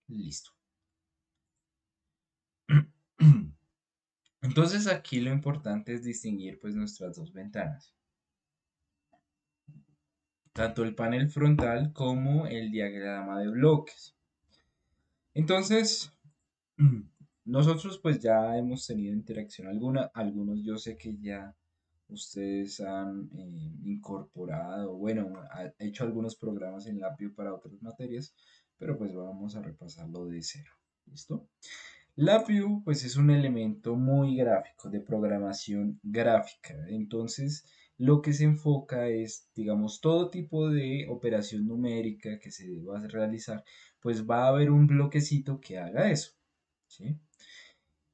Listo. Entonces aquí lo importante es distinguir pues nuestras dos ventanas, tanto el panel frontal como el diagrama de bloques. Entonces, nosotros pues ya hemos tenido interacción alguna, algunos yo sé que ya ustedes han incorporado, bueno, hecho algunos programas en LabVIEW para otras materias, pero pues vamos a repasarlo de cero. ¿Listo? LabVIEW pues es un elemento muy gráfico, de programación gráfica. Entonces, lo que se enfoca es, digamos, todo tipo de operación numérica que se deba realizar, pues va a haber un bloquecito que haga eso. ¿Sí?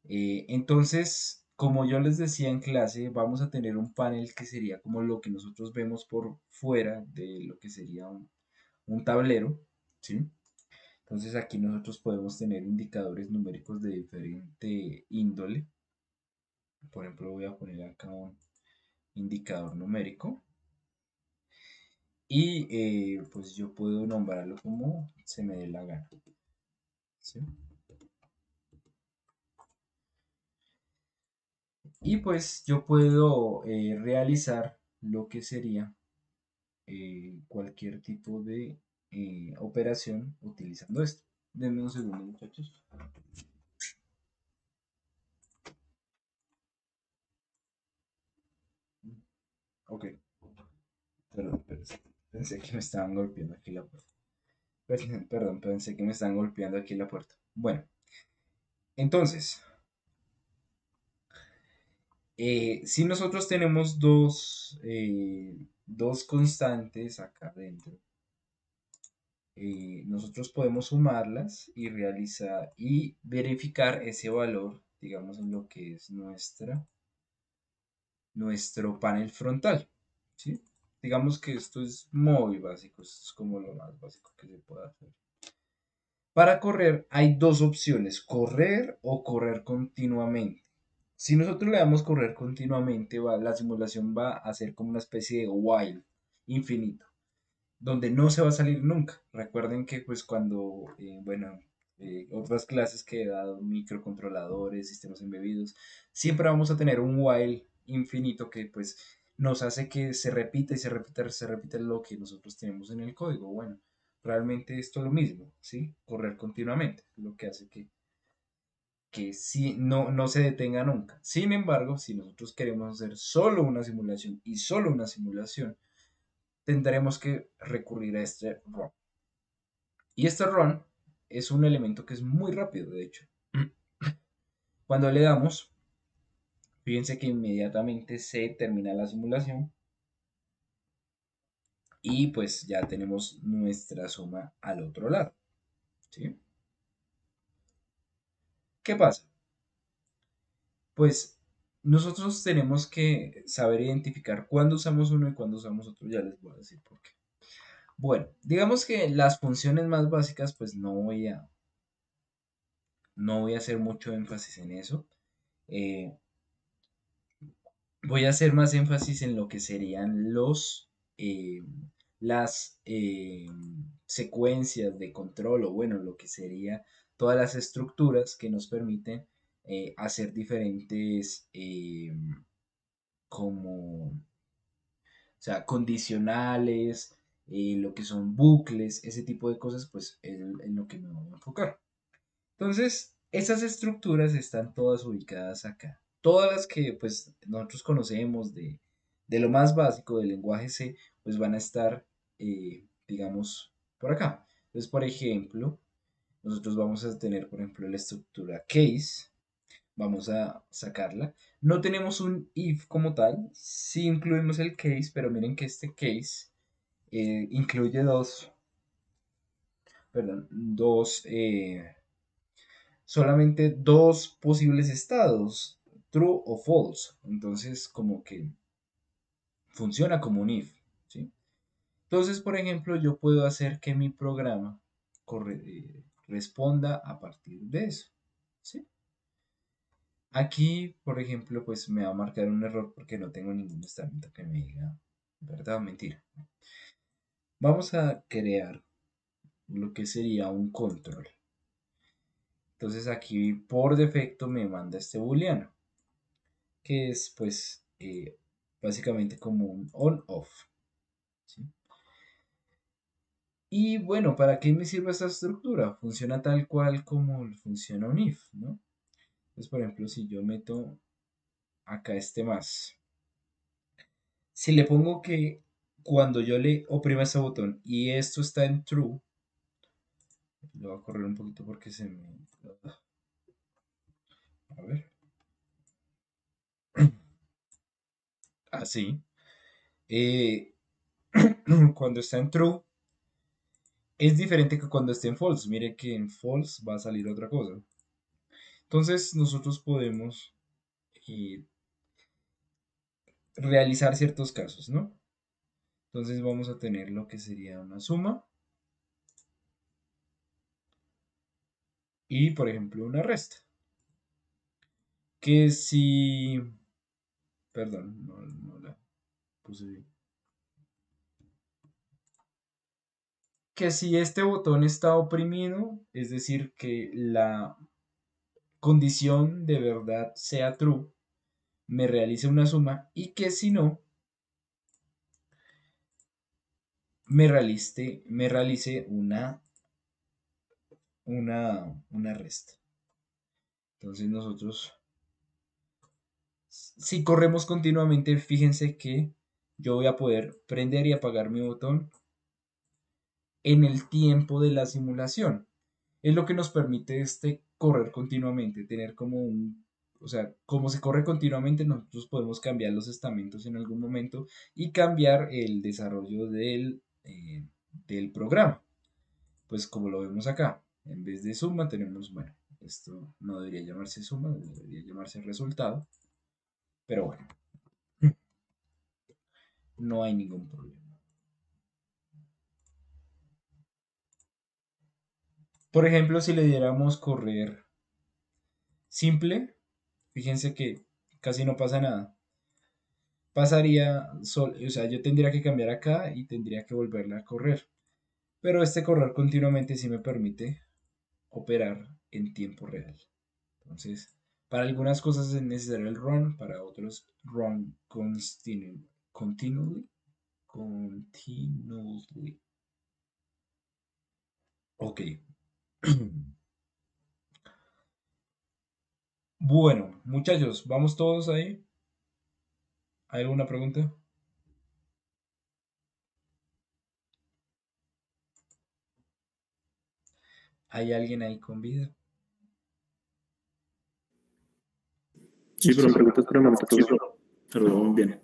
Entonces, como yo les decía en clase, vamos a tener un panel que sería como lo que nosotros vemos por fuera de lo que sería un tablero, ¿sí? Entonces aquí nosotros podemos tener indicadores numéricos de diferente índole. Por ejemplo, voy a poner acá un indicador numérico y pues yo puedo nombrarlo como se me dé la gana, ¿sí? Y pues yo puedo realizar lo que sería cualquier tipo de operación utilizando esto. Denme un segundo, muchachos. Ok, perdón, pensé que me estaban golpeando aquí la puerta. Perdón, pensé que me estaban golpeando aquí la puerta. Bueno, entonces, si nosotros tenemos dos constantes acá adentro, nosotros podemos sumarlas y realizar y verificar ese valor, digamos, en lo que es nuestro panel frontal, ¿sí? Digamos que esto es muy básico, esto es como lo más básico que se puede hacer. Para correr hay dos opciones, correr o correr continuamente. Si nosotros le damos correr continuamente, la simulación va a ser como una especie de while infinito, donde no se va a salir nunca. Recuerden que pues cuando, bueno, otras clases que he dado, microcontroladores, sistemas embebidos, siempre vamos a tener un while infinito que pues nos hace que se repita y se repita lo que nosotros tenemos en el código. Bueno, realmente esto es lo mismo, ¿sí? Correr continuamente, lo que hace que sí, no se detenga nunca. Sin embargo, si nosotros queremos hacer solo una simulación y solo una simulación, tendremos que recurrir a este run. Y este run es un elemento que es muy rápido, de hecho. Cuando le damos, fíjense que inmediatamente se termina la simulación y pues ya tenemos nuestra suma al otro lado. ¿Sí? ¿Qué pasa? Pues nosotros tenemos que saber identificar cuándo usamos uno y cuándo usamos otro. Ya les voy a decir por qué. Bueno, digamos que las funciones más básicas, pues no voy a hacer mucho énfasis en eso. Eh, Voy a hacer más énfasis en lo que serían eh, las secuencias de control o bueno, lo que sería todas las estructuras que nos permiten hacer diferentes como, o sea, condicionales, lo que son bucles, ese tipo de cosas, pues es en lo que me voy a enfocar. Entonces, esas estructuras están todas ubicadas acá. Todas las que pues nosotros conocemos de lo más básico del lenguaje C, pues van a estar, digamos, por acá. Entonces, por ejemplo, nosotros vamos a tener, por ejemplo, la estructura case. Vamos a sacarla. No tenemos un if como tal. Sí incluimos el case, pero miren que este case incluye solamente dos posibles estados, true o false. Entonces, como que funciona como un if, ¿sí? Entonces, por ejemplo, yo puedo hacer que mi programa responda a partir de eso, ¿sí? Aquí, por ejemplo, pues me va a marcar un error porque no tengo ningún estamento que me diga verdad o mentira. Vamos a crear lo que sería un control. Entonces aquí por defecto me manda este booleano, que es pues básicamente como un on-off. ¿Sí? Y bueno, ¿para qué me sirve esta estructura? Funciona tal cual como funciona un if, ¿no? Entonces, por ejemplo, si yo meto acá este más, si le pongo que cuando yo le oprima este botón y esto está en true, lo voy a correr un poquito porque se me... A ver, así. Eh, cuando está en true, es diferente que cuando esté en false. Mire que en false va a salir otra cosa. Entonces nosotros podemos eh, realizar ciertos casos, ¿no? Entonces vamos a tener lo que sería una suma y, por ejemplo, una resta. Que si... Perdón, no la puse bien. Que si este botón está oprimido, es decir, que la condición de verdad sea true, me realice una suma y que si no, me realice una resta. Entonces nosotros, si corremos continuamente, fíjense que yo voy a poder prender y apagar mi botón en el tiempo de la simulación. Es lo que nos permite correr continuamente, tener como o sea, como se corre continuamente, nosotros podemos cambiar los estamentos en algún momento y cambiar el desarrollo del programa. Pues como lo vemos acá, en vez de suma tenemos, bueno, esto no debería llamarse suma, debería llamarse resultado, pero bueno, no hay ningún problema. Por ejemplo, si le diéramos correr simple, fíjense que casi no pasa nada. O sea, yo tendría que cambiar acá y tendría que volverla a correr. Pero este correr continuamente sí me permite operar en tiempo real. Entonces, para algunas cosas es necesario el run, para otros run continually. Continually. Ok. Bueno, muchachos, ¿vamos todos ahí? ¿Hay alguna pregunta? ¿Hay alguien ahí con vida? Sí, pero preguntas por el momento todo bien.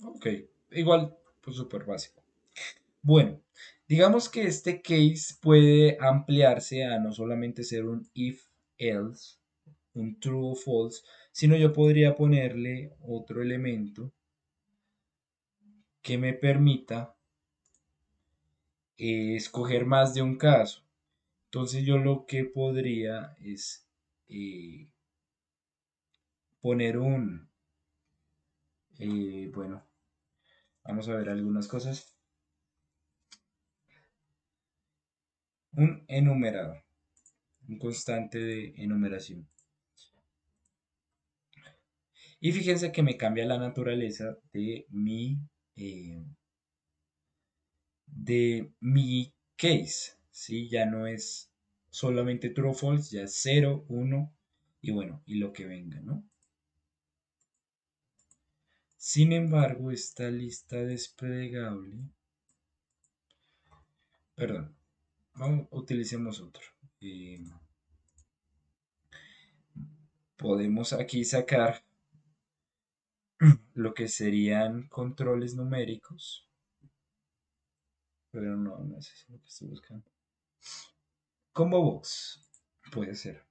Ok. Igual, pues súper básico. Bueno, digamos que este case puede ampliarse a no solamente ser un if else, un true o false, sino yo podría ponerle otro elemento que me permita escoger más de un caso. Entonces yo lo que podría es eh, poner bueno, vamos a ver algunas cosas, un enumerador, un constante de enumeración. Y fíjense que me cambia la naturaleza eh, de mi case, ¿sí? Ya no es solamente true o false, ya es 0, 1 y bueno, y lo que venga, ¿no? Sin embargo, esta lista desplegable, perdón, utilicemos otro. Eh, Podemos aquí sacar lo que serían controles numéricos, pero no es eso lo que estoy buscando. Combo box, puede ser.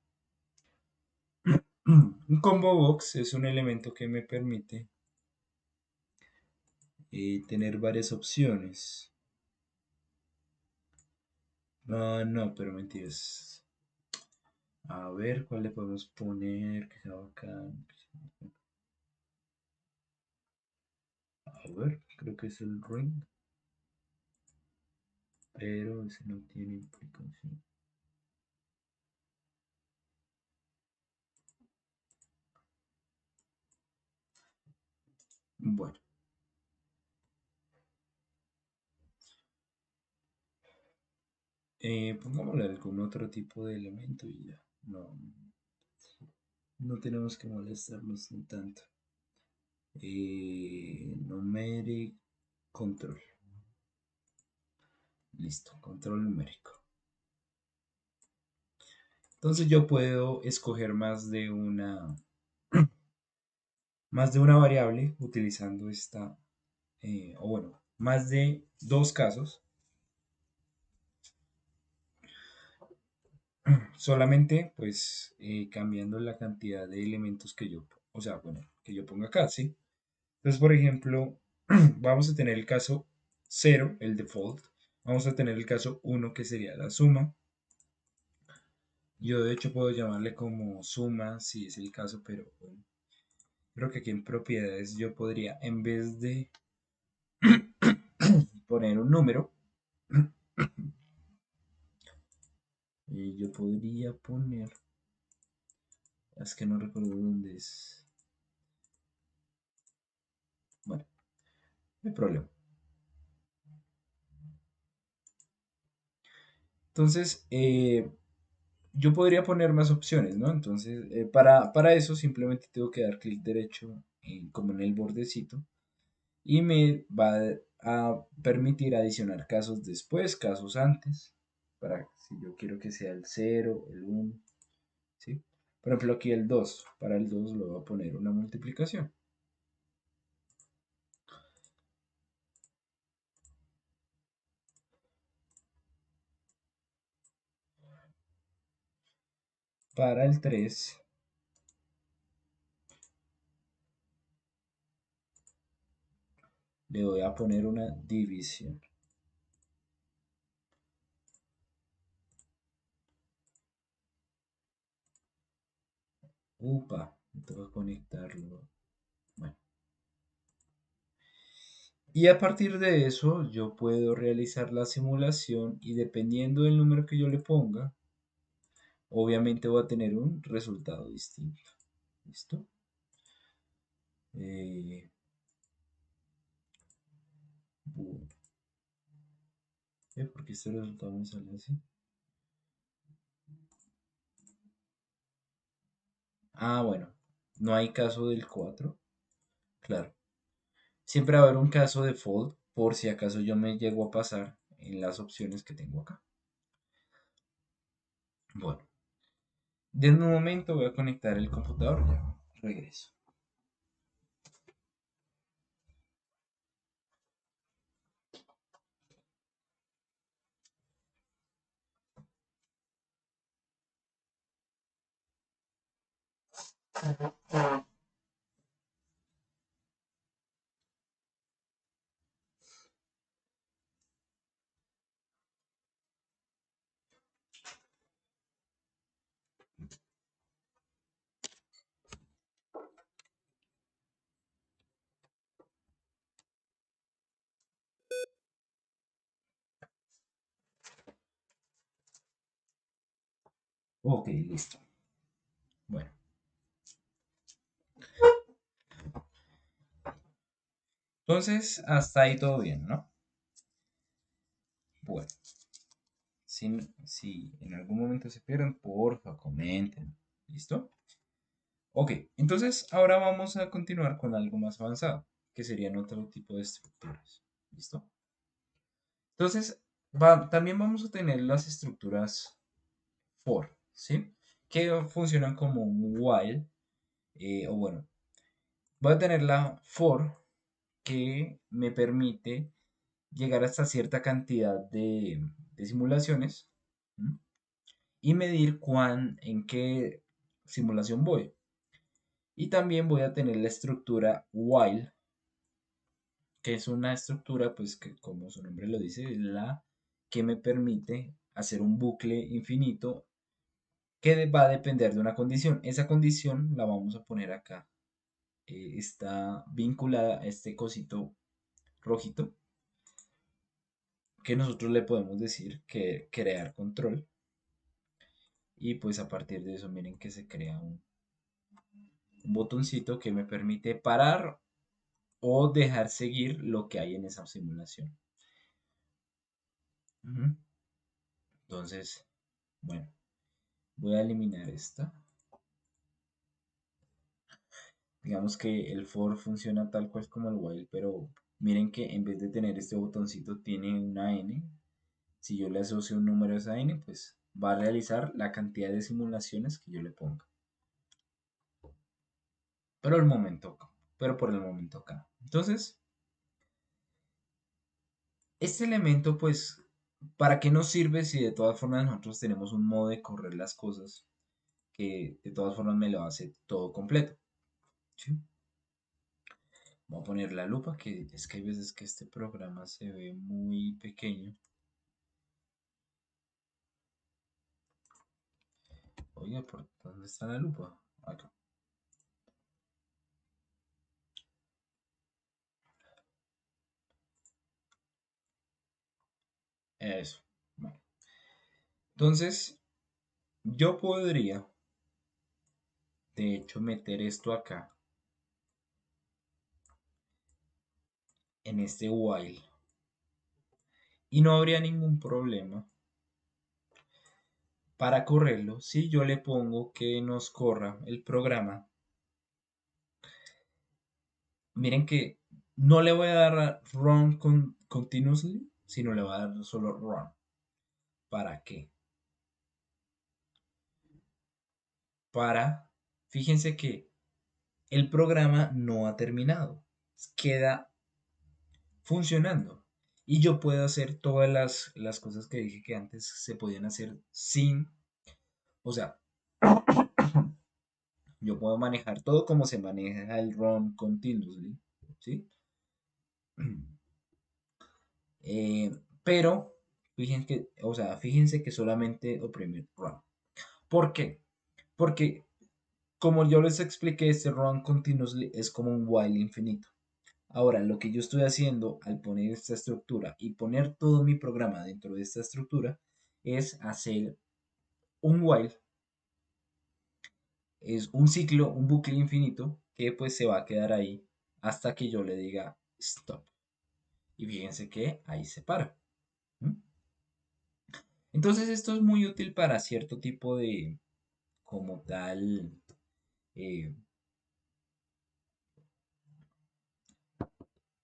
Un combo box es un elemento que me permite tener varias opciones. No, pero mentiras. A ver, ¿cuál le podemos poner? Que sea bacán. A ver, creo que es el ring, pero ese no tiene implicación. Bueno, pongámosle algún otro tipo de elemento y ya. No, no tenemos que molestarnos en tanto. Numeric control. Listo, control numérico. Entonces yo puedo escoger más de una variable utilizando esta, o bueno, más de dos casos, solamente pues cambiando la cantidad de elementos que yo, o sea, bueno, que yo ponga acá, ¿sí? Entonces, por ejemplo, vamos a tener el caso cero, el default, vamos a tener el caso uno que sería la suma. Yo de hecho puedo llamarle como suma si es el caso, pero bueno, creo que aquí en propiedades yo podría, en vez de poner un número, yo podría poner, es que no recuerdo dónde es, bueno, no hay problema. Entonces, yo podría poner más opciones, ¿no? Entonces, para eso simplemente tengo que dar clic derecho como en el bordecito y me va a permitir adicionar casos después, casos antes, para si yo quiero que sea el cero, el uno, ¿sí? Por ejemplo, aquí el 2 para el 2 lo voy a poner una multiplicación. Para el 3 le voy a poner una división. Upa, tengo que conectarlo. Bueno. Y a partir de eso yo puedo realizar la simulación y dependiendo del número que yo le ponga, obviamente voy a tener un resultado distinto. ¿Listo? Eh, bueno, ¿por qué este resultado me sale así? Ah, bueno, no hay caso del 4. Claro. Siempre va a haber un caso de default por si acaso yo me llego a pasar en las opciones que tengo acá. Bueno, denme un momento, voy a conectar el computador, ya regreso. Ok, listo. Bueno, entonces hasta ahí todo bien, ¿no? Bueno, si en algún momento se pierden, porfa, comenten. ¿Listo? Ok, entonces ahora vamos a continuar con algo más avanzado, que serían otro tipo de estructuras. ¿Listo? Entonces, también vamos a tener las estructuras for, ¿sí? Que funcionan como un while, o bueno, voy a tener la for que me permite llegar hasta cierta cantidad de simulaciones, ¿m? Y medir en qué simulación voy. Y también voy a tener la estructura while, que es una estructura, pues que como su nombre lo dice, es la que me permite hacer un bucle infinito que va a depender de una condición. Esa condición la vamos a poner acá. Está vinculada a este cosito rojito que nosotros le podemos decir que crear control. Y pues a partir de eso, miren que se crea un botoncito que me permite parar o dejar seguir lo que hay en esa simulación. Ujú. Entonces, bueno, voy a eliminar esta. Digamos que el for funciona tal cual como el while, pero miren que en vez de tener este botoncito tiene una n. Si yo le asocio un número a esa n, pues va a realizar la cantidad de simulaciones que yo le ponga. Pero el momento, pero por el momento acá. Entonces, este elemento, pues, ¿para qué nos sirve si de todas formas nosotros tenemos un modo de correr las cosas que de todas formas me lo hace todo completo? ¿Sí? Voy a poner la lupa, que es que hay veces que este programa se ve muy pequeño. Oiga, ¿por dónde está la lupa? Acá. Eso. Bueno. Entonces, yo podría, de hecho, meter esto acá, en este while, y no habría ningún problema para correrlo si yo le pongo que nos corra el programa. Miren que no le voy a dar a run continuously, sino le voy a dar solo run. ¿Para qué? Fíjense que el programa no ha terminado, queda funcionando. Y yo puedo hacer todas las cosas que dije que antes se podían hacer sin, o sea, yo puedo manejar todo como se maneja el run continuously, ¿sí? Eh, pero fíjense que solamente oprimir run. ¿Por qué? Porque como yo les expliqué, este run continuously es como un while infinito. Ahora, lo que yo estoy haciendo al poner esta estructura y poner todo mi programa dentro de esta estructura es hacer un while, es un ciclo, un bucle infinito que pues se va a quedar ahí hasta que yo le diga stop. Y fíjense que ahí se para. ¿Mm? Entonces esto es muy útil para cierto tipo de, como tal, eh,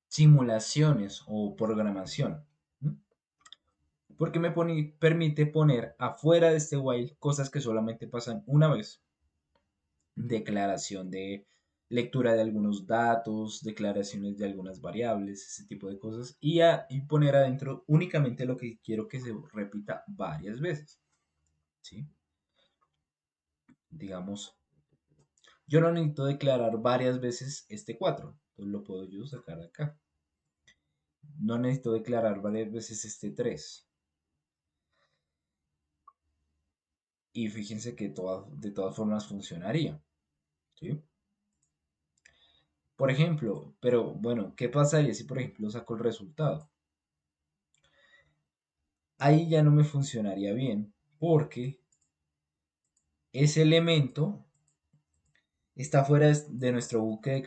simulaciones o programación. ¿Mm? Porque permite poner afuera de este while cosas que solamente pasan una vez. Declaración de lectura de algunos datos, declaraciones de algunas variables, ese tipo de cosas, y poner adentro únicamente lo que quiero que se repita varias veces. ¿Sí? Digamos, yo no necesito declarar varias veces este 4, entonces lo puedo yo sacar de acá. No necesito declarar varias veces este 3. Y fíjense que de todas formas funcionaría. ¿Sí? Por ejemplo, pero bueno, ¿qué pasaría si por ejemplo saco el resultado? Ahí ya no me funcionaría bien porque ese elemento está fuera de nuestro buque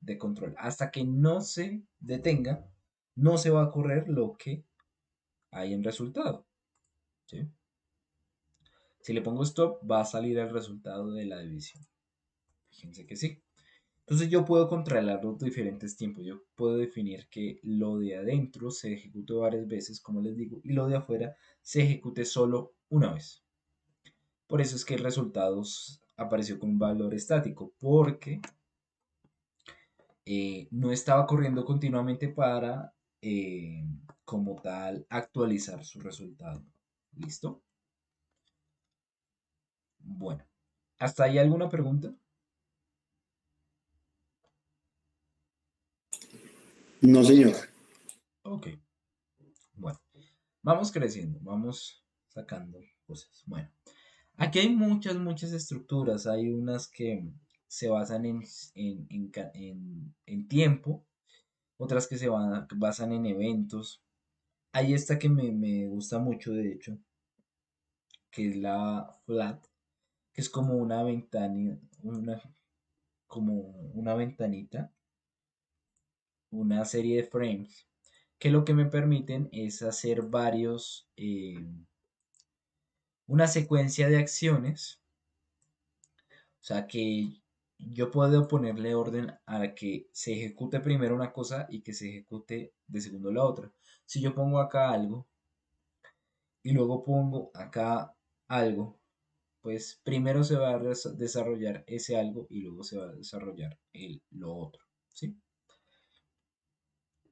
de control. Hasta que no se detenga, no se va a correr lo que hay en resultado. ¿Sí? Si le pongo stop, va a salir el resultado de la división. Fíjense que sí. Entonces yo puedo controlar los diferentes tiempos. Yo puedo definir que lo de adentro se ejecute varias veces, como les digo, y lo de afuera se ejecute solo una vez. Por eso es que el resultado apareció con un valor estático, porque no estaba corriendo continuamente para, como tal, actualizar su resultado. ¿Listo? Bueno, ¿hasta ahí alguna pregunta? No, señor. Ok, bueno, vamos creciendo, vamos sacando cosas. Bueno, aquí hay muchas estructuras. Hay unas que se basan en tiempo, otras que basan en eventos. Hay esta que me gusta mucho, de hecho, que es la flat, que es como una ventana, como una ventanita una serie de frames que lo que me permiten es hacer una secuencia de acciones, o sea que yo puedo ponerle orden a que se ejecute primero una cosa y que se ejecute de segundo la otra. Si yo pongo acá algo y luego pongo acá algo, pues primero se va a desarrollar ese algo y luego se va a desarrollar lo otro, ¿sí?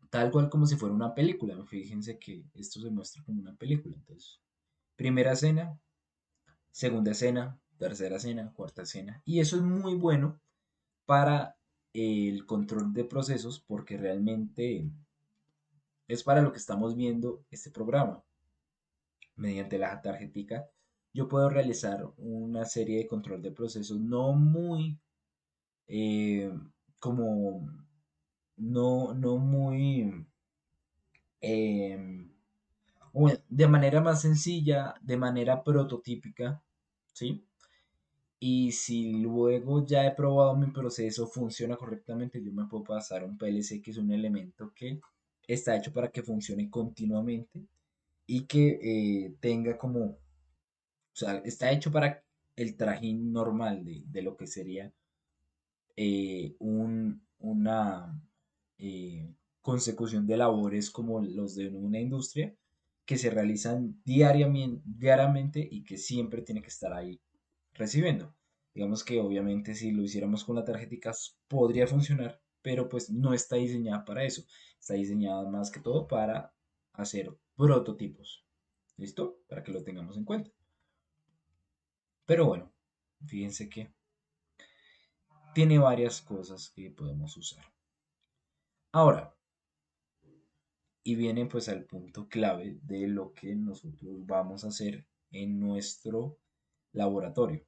Tal cual como si fuera una película. Fíjense que esto se muestra como una película. Entonces, primera escena, segunda escena, tercera escena, cuarta escena. Y eso es muy bueno para el control de procesos porque realmente es para lo que estamos viendo este programa. Mediante la tarjetica yo puedo realizar una serie de control de procesos no muy eh, como no muy de manera más sencilla, de manera prototípica, ¿sí? Y si luego ya he probado mi proceso, funciona correctamente, yo me puedo pasar un PLC, que es un elemento que está hecho para que funcione continuamente y que tenga como, o sea, está hecho para el trajín normal de lo que sería una eh, consecución de labores como los de una industria que se realizan diariamente y que siempre tiene que estar ahí recibiendo. Digamos que obviamente si lo hiciéramos con la tarjetica podría funcionar, pero pues no está diseñada para eso. Está diseñada más que todo para hacer prototipos. ¿Listo? Para que lo tengamos en cuenta. Pero bueno, fíjense que tiene varias cosas que podemos usar. Ahora, y viene pues al punto clave de lo que nosotros vamos a hacer en nuestro laboratorio.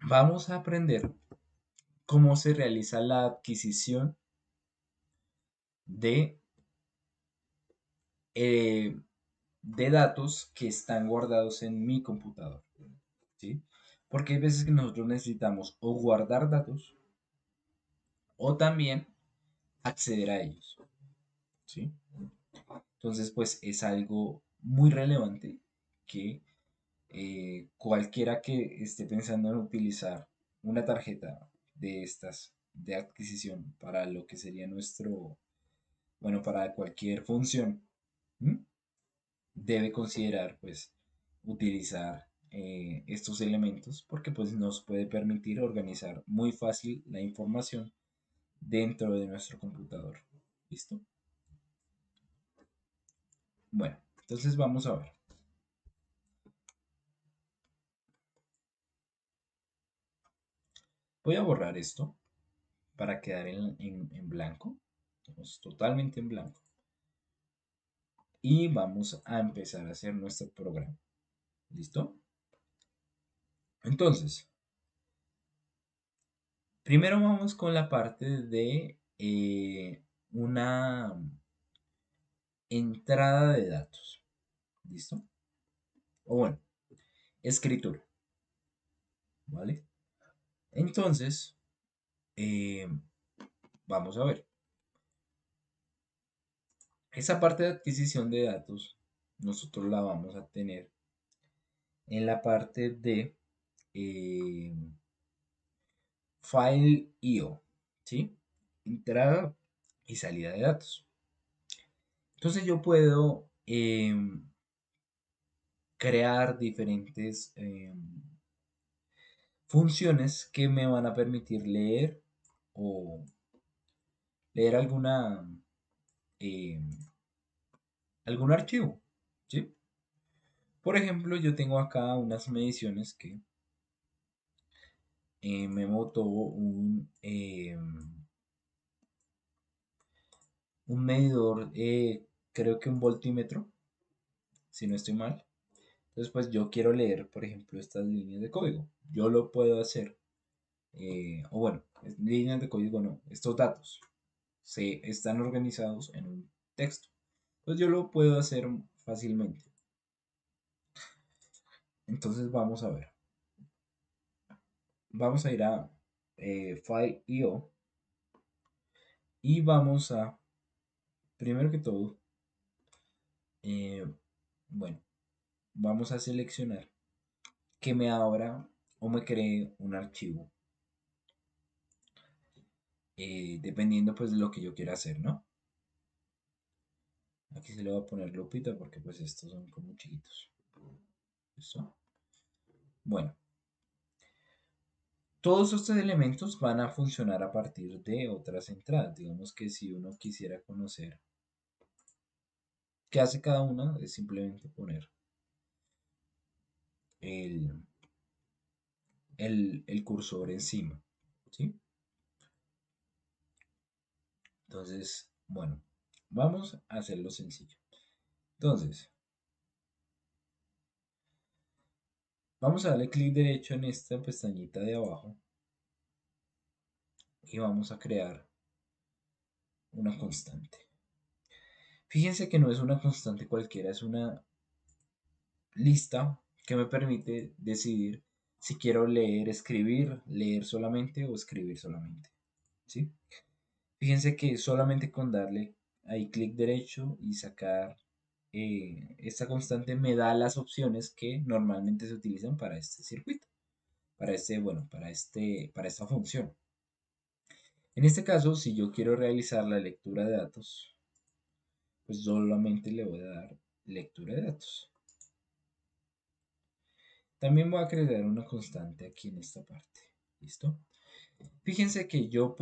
Vamos a aprender cómo se realiza la adquisición de, eh, de datos que están guardados en mi computador, ¿sí? Porque hay veces que nosotros necesitamos o guardar datos o también acceder a ellos, ¿sí? Entonces, pues es algo muy relevante que cualquiera que esté pensando en utilizar una tarjeta de estas de adquisición para lo que sería bueno, para cualquier función, ¿m? Debe considerar, pues, utilizar estos elementos porque, pues, nos puede permitir organizar muy fácil la información dentro de nuestro computador. ¿Listo? Bueno, entonces vamos a ver. Voy a borrar esto para quedar en blanco. Estamos totalmente en blanco. Y vamos a empezar a hacer nuestro programa. ¿Listo? Entonces, primero vamos con la parte de una entrada de datos. ¿Listo? O bueno, escritura. ¿Vale? Entonces, eh, vamos a ver. Esa parte de adquisición de datos, nosotros la vamos a tener en la parte de eh, File IO, ¿sí? Entrada y salida de datos. Entonces yo puedo crear diferentes funciones que me van a permitir leer o leer em, algún archivo, ¿sí? Por ejemplo, yo tengo acá unas mediciones que me botó un medidor, creo que un voltímetro, si no estoy mal. Entonces, pues yo quiero leer, por ejemplo, estas líneas de código. Yo lo puedo hacer, o bueno, líneas de código no, estos datos se están organizados en un texto. Pues yo lo puedo hacer fácilmente. Entonces vamos a ver. Vamos a ir a File.io Y vamos a, primero que todo, eh, bueno, vamos a seleccionar que me abra o me cree un archivo, dependiendo pues de lo que yo quiera hacer, ¿no? Aquí se le va a poner lupita porque pues estos son como chiquitos. ¿Listo? Bueno, todos estos elementos van a funcionar a partir de otras entradas. Digamos que si uno quisiera conocer qué hace cada una, es simplemente poner el, el cursor encima. ¿Sí? Entonces, bueno, vamos a hacerlo sencillo. Entonces, vamos a darle clic derecho en esta pestañita de abajo y vamos a crear una constante. Fíjense que no es una constante cualquiera, es una lista que me permite decidir si quiero leer, escribir, leer solamente o escribir solamente. ¿Sí? Fíjense que solamente con darle ahí clic derecho y sacar esta constante me da las opciones que normalmente se utilizan para este circuito, para este, bueno, para esta función. En este caso, si yo quiero realizar la lectura de datos, pues solamente le voy a dar lectura de datos. También voy a crear una constante aquí en esta parte. ¿Listo? Fíjense que yo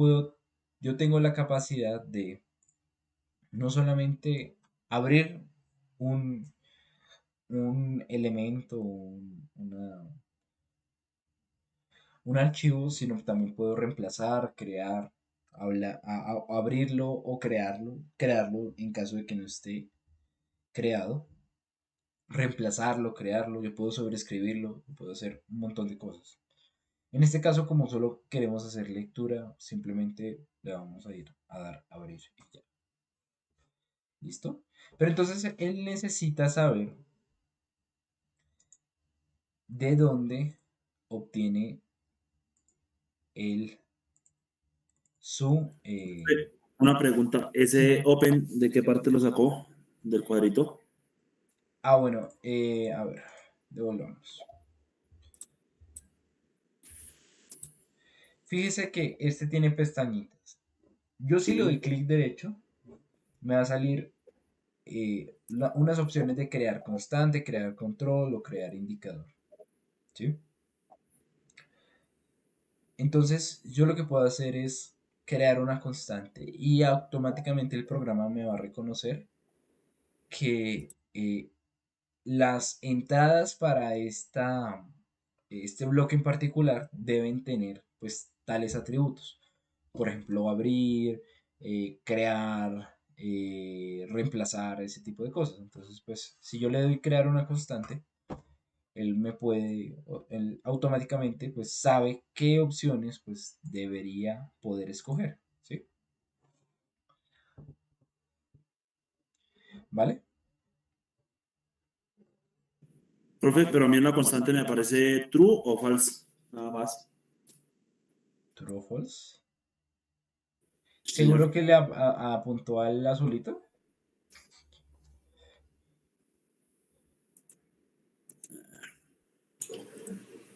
tengo la capacidad de no solamente abrir un, un elemento, un archivo, sino que también puedo reemplazar, crear, abrirlo o crearlo en caso de que no esté creado, reemplazarlo, crearlo, yo puedo sobreescribirlo, puedo hacer un montón de cosas. En este caso, como solo queremos hacer lectura, simplemente le vamos a ir a dar a abrir y ya. ¿Listo? Pero entonces él necesita saber de dónde obtiene el su Una pregunta, sí. ¿ese Open de qué parte lo sacó? ¿Del cuadrito? Bueno, a ver, devolvamos. Fíjese que este tiene pestañitas. Yo si le Sí. doy clic derecho, me va a salir unas opciones de crear constante, crear control o crear indicador. ¿Sí? Entonces, yo lo que puedo hacer es crear una constante y automáticamente el programa me va a reconocer que las entradas para este bloque en particular deben tener pues tales atributos. Por ejemplo, abrir, crear, reemplazar, ese tipo de cosas. Entonces, pues si yo le doy crear una constante, él automáticamente pues sabe qué opciones pues debería poder escoger, ¿sí? ¿Vale? Profe, pero a mí una constante me aparece true o false, nada más. True o false. Sí, señor. ¿Seguro que le apuntó al azulito?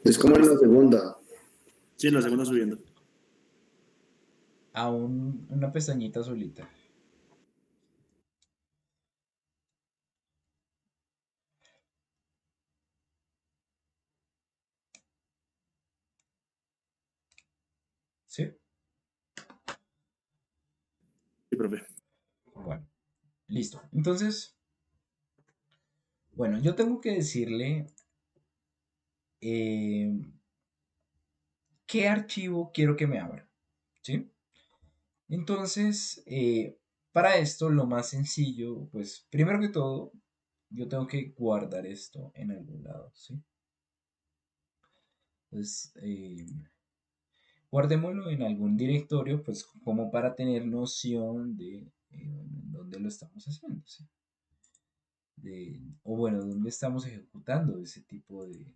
Es como en la segunda. Sí, en la segunda subiendo. A una pestañita azulita. ¿Sí? Sí, profe. Bueno, listo. Entonces, bueno, yo tengo que decirle eh, qué archivo quiero que me abra, ¿sí? Entonces, para esto lo más sencillo, pues primero que todo, yo tengo que guardar esto en algún lado, ¿sí? Entonces, guardémoslo en algún directorio, pues como para tener noción de dónde lo estamos haciendo, ¿sí? O bueno, dónde estamos ejecutando ese tipo de-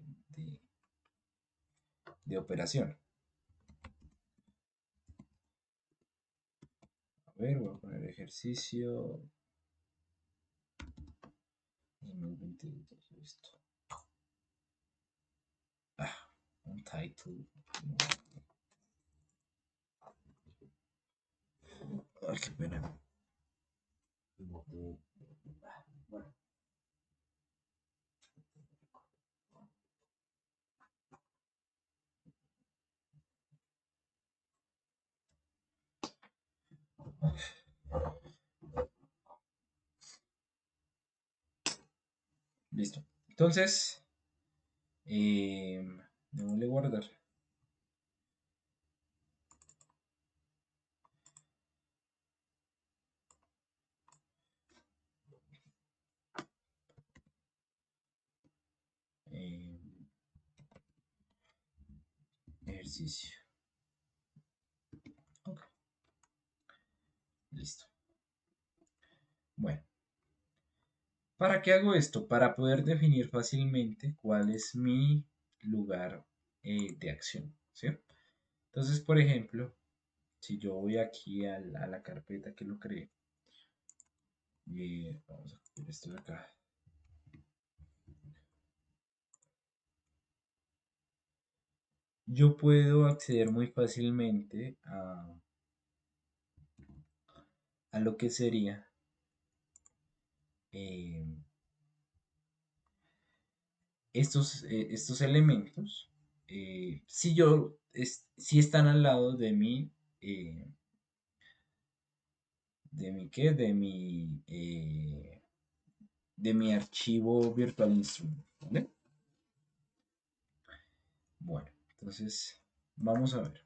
de operación. A ver, voy a poner ejercicio 2022, listo. Un title. Ay, qué pena. Bueno, listo. Entonces, démosle guardar. Eh, ejercicio. Ok, listo. Bueno, ¿para qué hago esto? Para poder definir fácilmente cuál es mi lugar de acción, ¿sí? Entonces, por ejemplo, si yo voy aquí a la carpeta que lo creé, vamos a copiar esto de acá. Yo puedo acceder muy fácilmente a lo que sería eh, estos elementos. Si están al lado eh, ¿qué? De mi archivo virtual instrument, ¿vale? Bueno, entonces vamos a ver.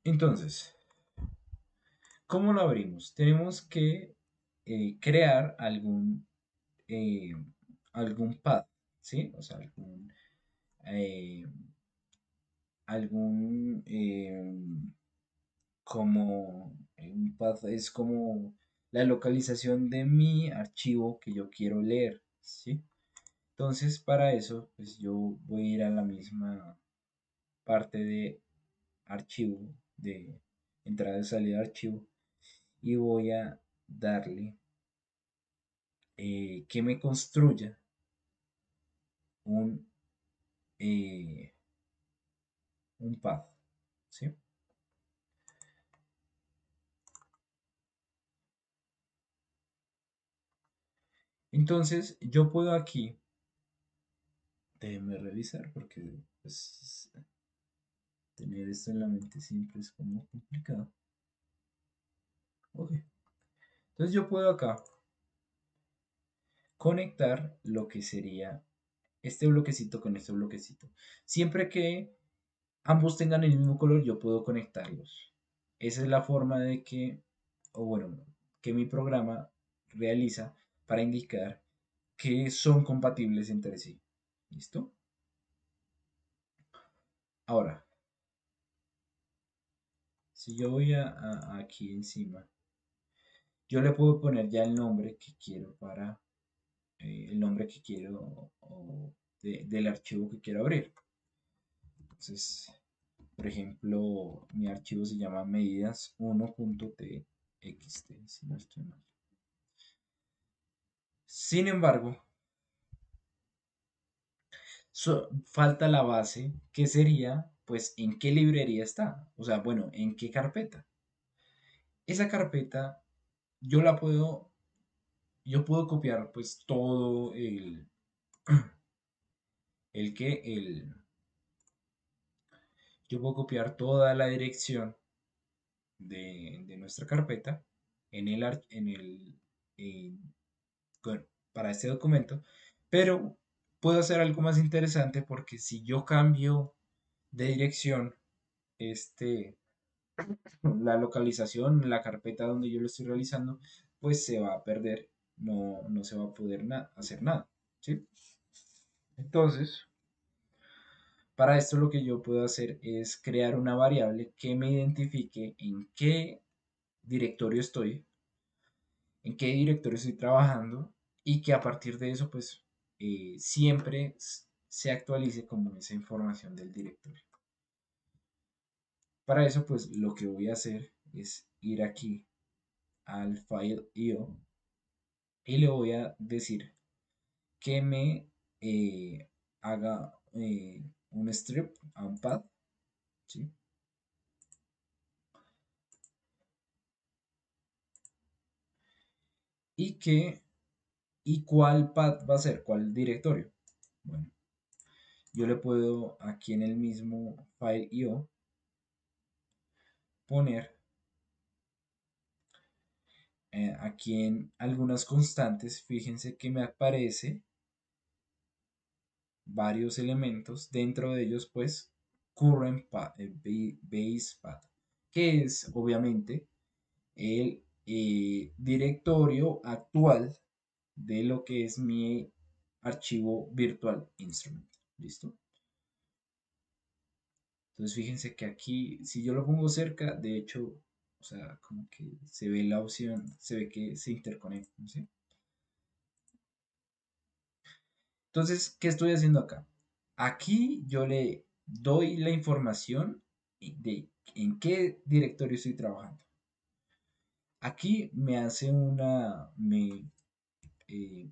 Entonces, ¿cómo lo abrimos? Tenemos que crear eh, algún path, ¿sí? O sea, eh, algún como un path es como la localización de mi archivo que yo quiero leer, ¿sí? Entonces, para eso, pues yo voy a ir a la misma parte de archivo, de entrada y salida de archivo, y voy a darle que me construya un, eh, un path, ¿sí? Entonces, yo puedo aquí, déjenme revisar porque pues, tener esto en la mente siempre es como complicado. Ok. Entonces yo puedo acá conectar lo que sería este bloquecito con este bloquecito. Siempre que ambos tengan el mismo color, yo puedo conectarlos. Esa es la forma de que, o bueno, que mi programa realiza para indicar que son compatibles entre sí. ¿Listo? Ahora, si yo voy aquí encima, yo le puedo poner ya el nombre que quiero el nombre que quiero del archivo que quiero abrir. Entonces, por ejemplo, mi archivo se llama medidas1.txt, si no estoy mal. Sin embargo, falta la base, que sería, pues, en qué librería está. O sea, bueno, en qué carpeta. Esa carpeta, yo la puedo, yo puedo copiar, pues, todo el, yo puedo copiar toda la dirección de nuestra carpeta en en- para este documento, pero puedo hacer algo más interesante porque si yo cambio de dirección, este, la localización, la carpeta donde yo lo estoy realizando, pues se va a perder, no se va a poder hacer nada, ¿sí? Entonces, para esto lo que yo puedo hacer es crear una variable que me identifique en qué directorio estoy en qué directorio estoy trabajando y que a partir de eso pues siempre se actualice como esa información del directorio. Para eso pues lo que voy a hacer es ir aquí al file IO y le voy a decir que me haga un strip a un path, ¿sí? Y que, ¿y cuál path va a ser? ¿Cuál directorio? Bueno, yo le puedo aquí en el mismo file IO poner aquí en algunas constantes, fíjense que me aparece varios elementos, dentro de ellos pues current path, base path, que es obviamente el directorio actual de lo que es mi archivo virtual instrument. ¿Listo? Entonces fíjense que aquí, si yo lo pongo cerca, de hecho, o sea, como que se ve la opción, se ve que se interconectan, ¿sí? Entonces, ¿qué estoy haciendo acá? Aquí yo le doy la información de en qué directorio estoy trabajando. Aquí me hace me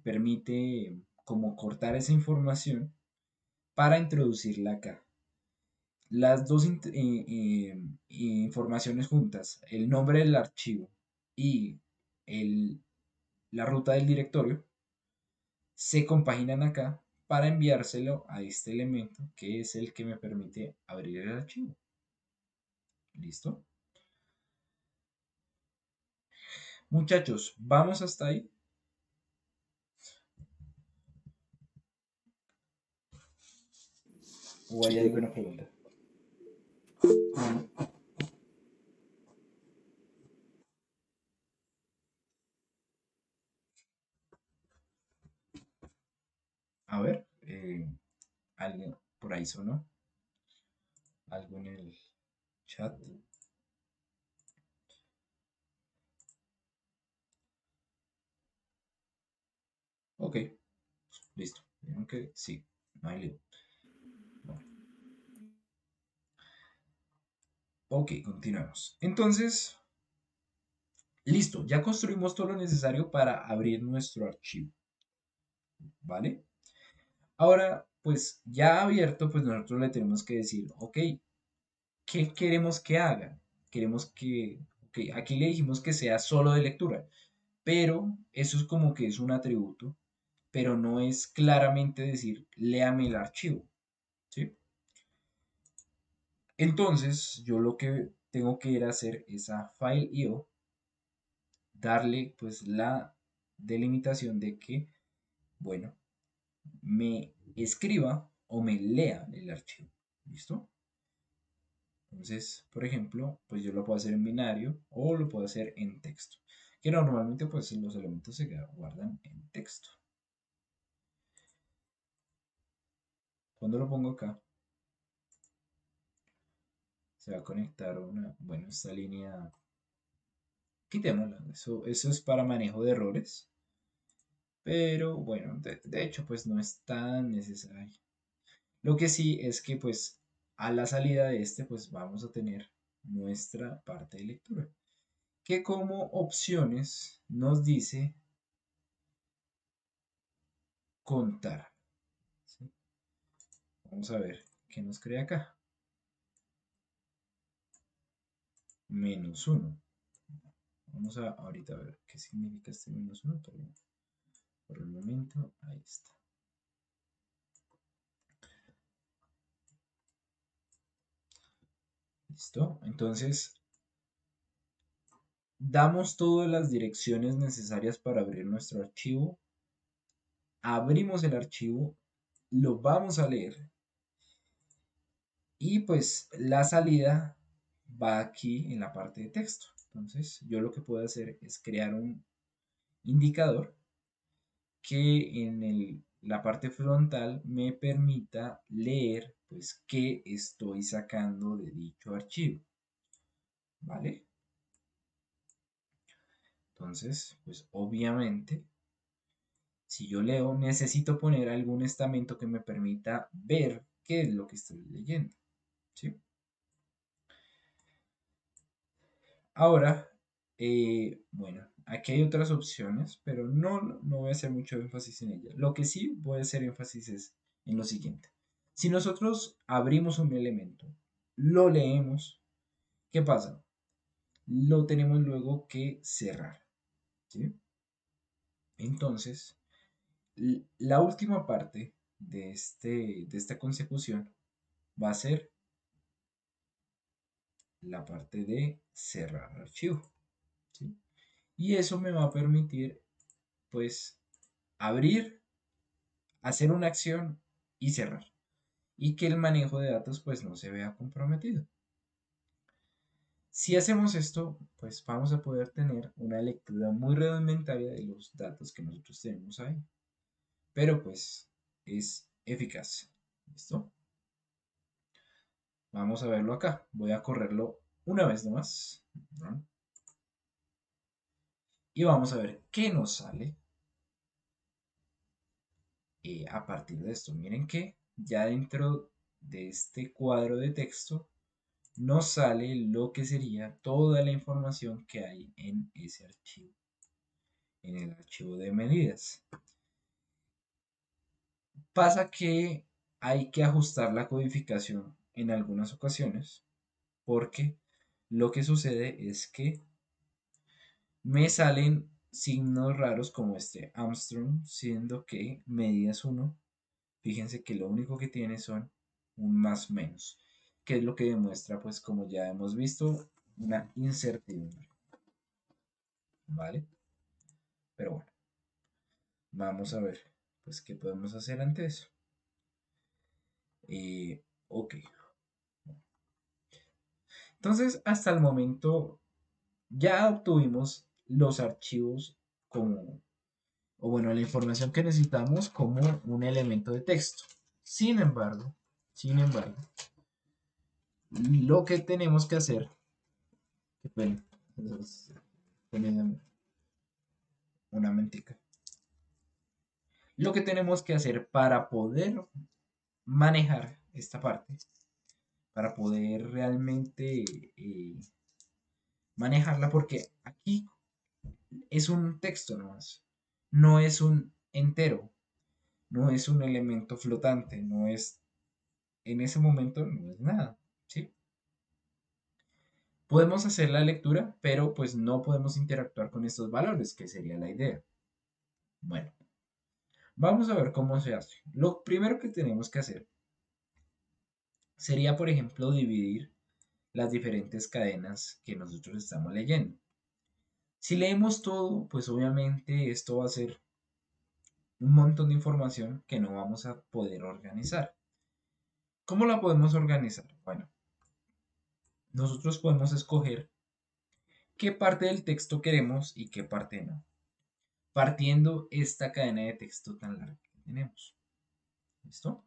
permite como cortar esa información para introducirla acá. Las dos informaciones juntas, el nombre del archivo y la ruta del directorio, se compaginan acá para enviárselo a este elemento que es el que me permite abrir el archivo. ¿Listo? Muchachos, ¿vamos hasta ahí? ¿O hay Sí, alguna pregunta? A ver, alguien por ahí sonó, algo en el chat. Ok, listo. Vieron que sí, no hay lío. Bueno, ok, continuemos. Entonces, listo, ya construimos todo lo necesario para abrir nuestro archivo, ¿vale? Ahora, pues ya abierto, pues nosotros le tenemos que decir, ok, ¿qué queremos que haga? Queremos que, ok, aquí le dijimos que sea solo de lectura, pero eso es como que es un atributo, pero no es claramente decir, léame el archivo, ¿sí? Entonces, yo lo que tengo que ir a hacer es a file.io, darle pues la delimitación de que, bueno, me escriba o me lea el archivo, ¿listo? Entonces, por ejemplo, pues yo lo puedo hacer en binario o lo puedo hacer en texto, que normalmente pues los elementos se guardan en texto. Cuando lo pongo acá, se va a conectar una, bueno, esta línea, quitémosla, eso es para manejo de errores, pero bueno, de hecho pues no es tan necesario. Lo que sí es que pues a la salida de este pues vamos a tener nuestra parte de lectura, que como opciones nos dice contar, ¿sí? Vamos a ver qué nos crea acá. -1. Vamos a ahorita ver qué significa este -1, pero por el momento ahí está. ¿Listo? Entonces, damos todas las direcciones necesarias para abrir nuestro archivo. Abrimos el archivo, lo vamos a leer y pues la salida va aquí en la parte de texto. Entonces, yo lo que puedo hacer es crear un indicador que en la parte frontal me permita leer pues qué estoy sacando de dicho archivo, ¿vale? Entonces, pues obviamente, si yo leo, necesito poner algún estamento que me permita ver qué es lo que estoy leyendo, ¿sí? Ahora, bueno, aquí hay otras opciones, pero no voy a hacer mucho énfasis en ellas. Lo que sí voy a hacer énfasis es en lo siguiente. Si nosotros abrimos un elemento, lo leemos, ¿qué pasa? Lo tenemos luego que cerrar, ¿sí? Entonces, la última parte de esta consecución va a ser la parte de cerrar archivo, ¿sí? Y eso me va a permitir, pues, abrir, hacer una acción y cerrar. Y que el manejo de datos, pues, no se vea comprometido. Si hacemos esto, pues vamos a poder tener una lectura muy rudimentaria de los datos que nosotros tenemos ahí. Pero pues es eficaz. ¿Listo? Vamos a verlo acá. Voy a correrlo una vez nomás. ¿No? Y vamos a ver qué nos sale a partir de esto. Miren que ya dentro de este cuadro de texto nos sale lo que sería toda la información que hay en ese archivo, en el archivo de medidas. Pasa que hay que ajustar la codificación en algunas ocasiones porque lo que sucede es que me salen signos raros como este Armstrong, siendo que medidas 1, fíjense que lo único que tiene son un más menos, que es lo que demuestra, pues como ya hemos visto, una incertidumbre, ¿vale? Pero bueno, vamos a ver, pues qué podemos hacer ante eso. Ok, entonces hasta el momento ya obtuvimos los archivos como, o bueno, la información que necesitamos como un elemento de texto. Sin embargo, lo que tenemos que hacer, bueno, una mentica. Lo que tenemos que hacer para poder manejar esta parte, para poder realmente manejarla, porque aquí es un texto nomás, no es un entero, no es un elemento flotante, no es, en ese momento no es nada, ¿sí? Podemos hacer la lectura, pero pues no podemos interactuar con estos valores, que sería la idea. Bueno, vamos a ver cómo se hace. Lo primero que tenemos que hacer sería, por ejemplo, dividir las diferentes cadenas que nosotros estamos leyendo. Si leemos todo, pues obviamente esto va a ser un montón de información que no vamos a poder organizar. ¿Cómo la podemos organizar? Bueno, nosotros podemos escoger qué parte del texto queremos y qué parte no, partiendo esta cadena de texto tan larga que tenemos. ¿Listo?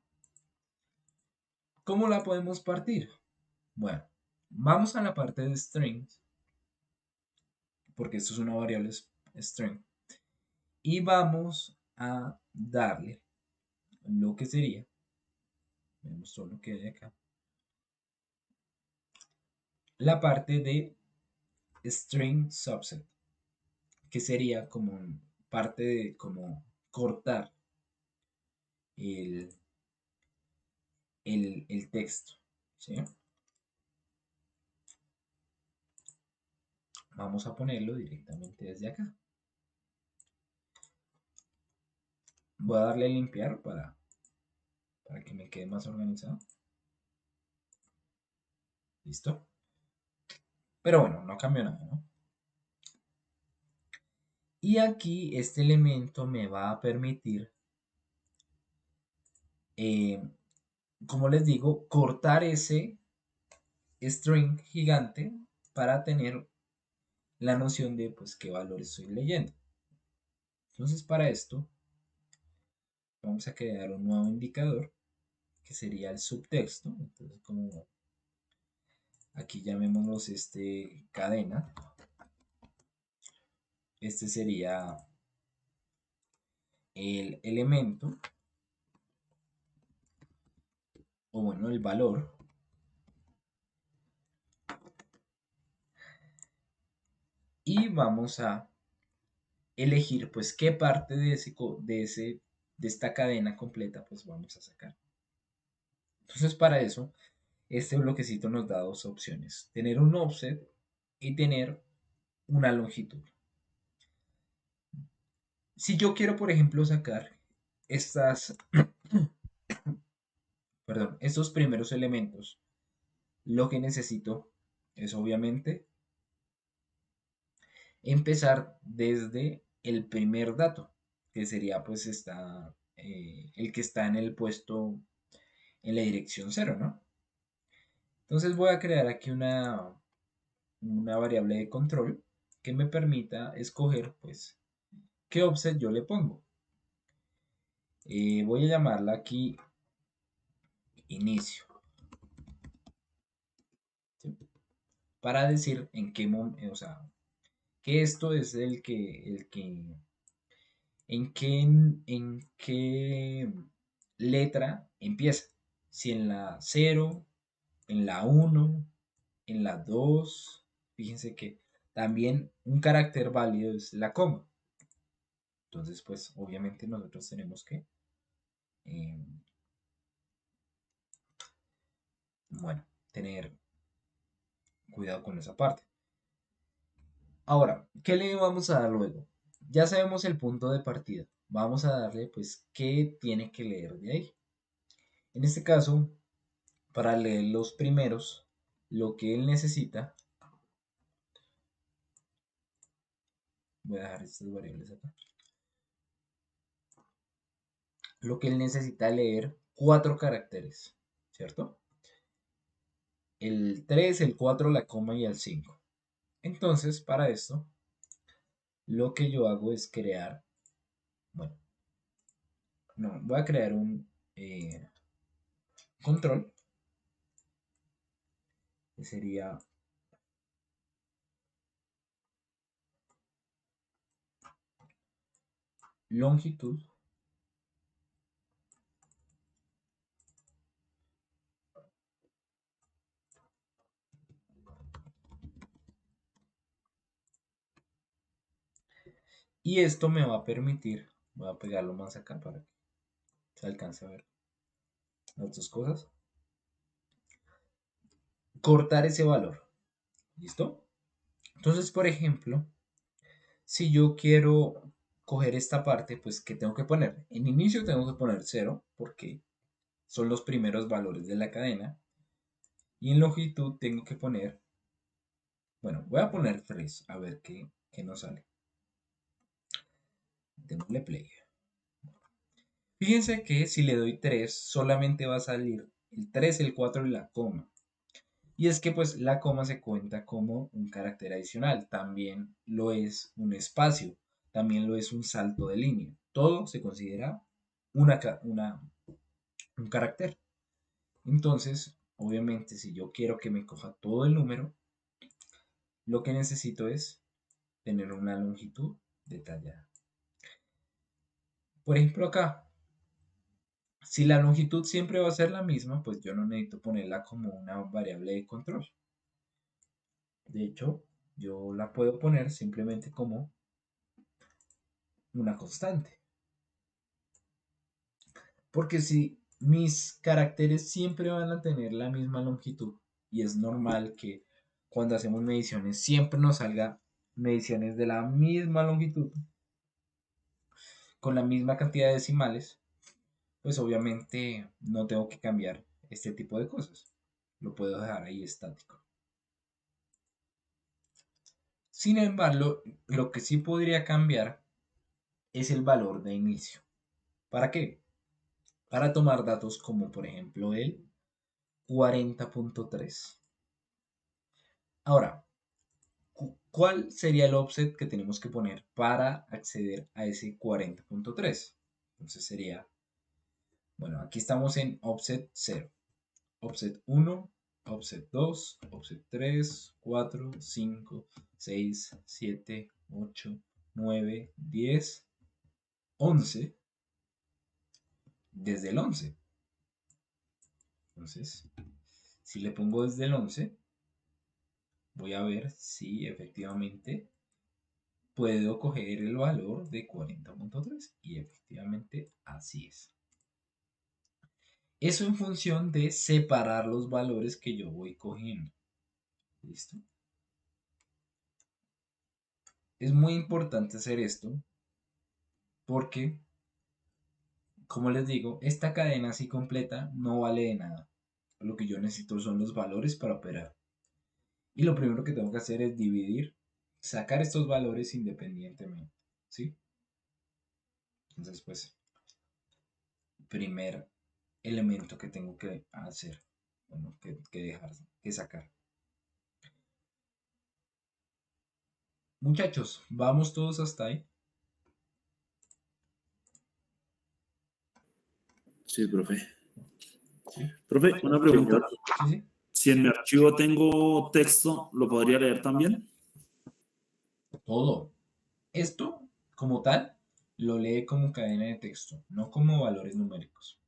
¿Cómo la podemos partir? Bueno, vamos a la parte de strings, porque esto es una variable string, y vamos a darle lo que sería, vemos todo lo que hay acá, la parte de string subset, que sería como parte de como cortar el, el texto, ¿sí? Vamos a ponerlo directamente desde acá. Voy a darle a limpiar para que me quede más organizado. ¿Listo? Pero bueno, no cambió nada, ¿no? Y aquí este elemento me va a permitir, eh, como les digo, cortar ese string gigante para tener la noción de pues qué valor estoy leyendo. Entonces para esto vamos a crear un nuevo indicador que sería el subtexto. Entonces como aquí llamémoslos cadena, este sería el elemento, o bueno, el valor. Y vamos a elegir pues qué parte de esta cadena completa pues vamos a sacar. Entonces para eso, este bloquecito nos da dos opciones, tener un offset y tener una longitud. Si yo quiero, por ejemplo, sacar estas, perdón, estos primeros elementos, lo que necesito es obviamente empezar desde el primer dato, que sería pues el que está en el puesto en la dirección 0, ¿no? Entonces voy a crear aquí una variable de control que me permita escoger pues qué offset yo le pongo. Voy a llamarla aquí inicio, ¿sí? Para decir en qué momento, o sea, que esto es en qué letra empieza. Si en la 0, en la 1, en la 2. Fíjense que también un carácter válido es la coma. Entonces, pues obviamente nosotros tenemos que, eh, bueno, tener cuidado con esa parte. Ahora, ¿qué le vamos a dar luego? Ya sabemos el punto de partida. Vamos a darle, pues, qué tiene que leer de ahí. En este caso, para leer los primeros, lo que él necesita, voy a dejar estas variables acá, lo que él necesita leer 4 caracteres, ¿cierto? El 3, el 4, la coma y el 5. Entonces, para esto, lo que yo hago es crear, bueno, no, voy a crear un control, que sería longitud y esto me va a permitir, voy a pegarlo más acá para que se alcance a ver las dos cosas, cortar ese valor, ¿listo? Entonces, por ejemplo, si yo quiero coger esta parte, pues ¿qué tengo que poner? En inicio tengo que poner 0 porque son los primeros valores de la cadena y en longitud tengo que poner, bueno, voy a poner 3 a ver qué nos sale. Démosle play. Fíjense que si le doy 3 solamente va a salir el 3, el 4 y la coma. Y es que pues la coma se cuenta como un carácter adicional, también lo es un espacio, también lo es un salto de línea. Todo se considera un carácter. Entonces, obviamente, si yo quiero que me coja todo el número, lo que necesito es tener una longitud detallada. Por ejemplo, acá, si la longitud siempre va a ser la misma, pues yo no necesito ponerla como una variable de control. De hecho, yo la puedo poner simplemente como una constante. Porque si mis caracteres siempre van a tener la misma longitud, y es normal que cuando hacemos mediciones siempre nos salga mediciones de la misma longitud, con la misma cantidad de decimales, pues obviamente no tengo que cambiar este tipo de cosas. Lo puedo dejar ahí estático. Sin embargo, lo que sí podría cambiar es el valor de inicio. ¿Para qué? Para tomar datos como por ejemplo el 40.3. Ahora, ¿cuál sería el offset que tenemos que poner para acceder a ese 40.3? Entonces sería, bueno, aquí estamos en offset 0, offset 1, offset 2, offset 3, 4, 5, 6, 7, 8, 9, 10, 11, desde el 11. Entonces, si le pongo desde el 11, voy a ver si efectivamente puedo coger el valor de 40.3 y efectivamente así es. Eso en función de separar los valores que yo voy cogiendo. ¿Listo? Es muy importante hacer esto porque, como les digo, esta cadena así completa no vale de nada. Lo que yo necesito son los valores para operar. Y lo primero que tengo que hacer es dividir, sacar estos valores independientemente. ¿Sí? Entonces, pues, primer elemento que tengo que hacer, bueno, que dejar, que sacar. Muchachos, vamos todos hasta ahí. Sí, profe. ¿Sí? Profe, una pregunta. Sí, sí. Si en mi archivo tengo texto, ¿lo podría leer también? Todo. Esto, como tal, lo lee como cadena de texto, no como valores numéricos.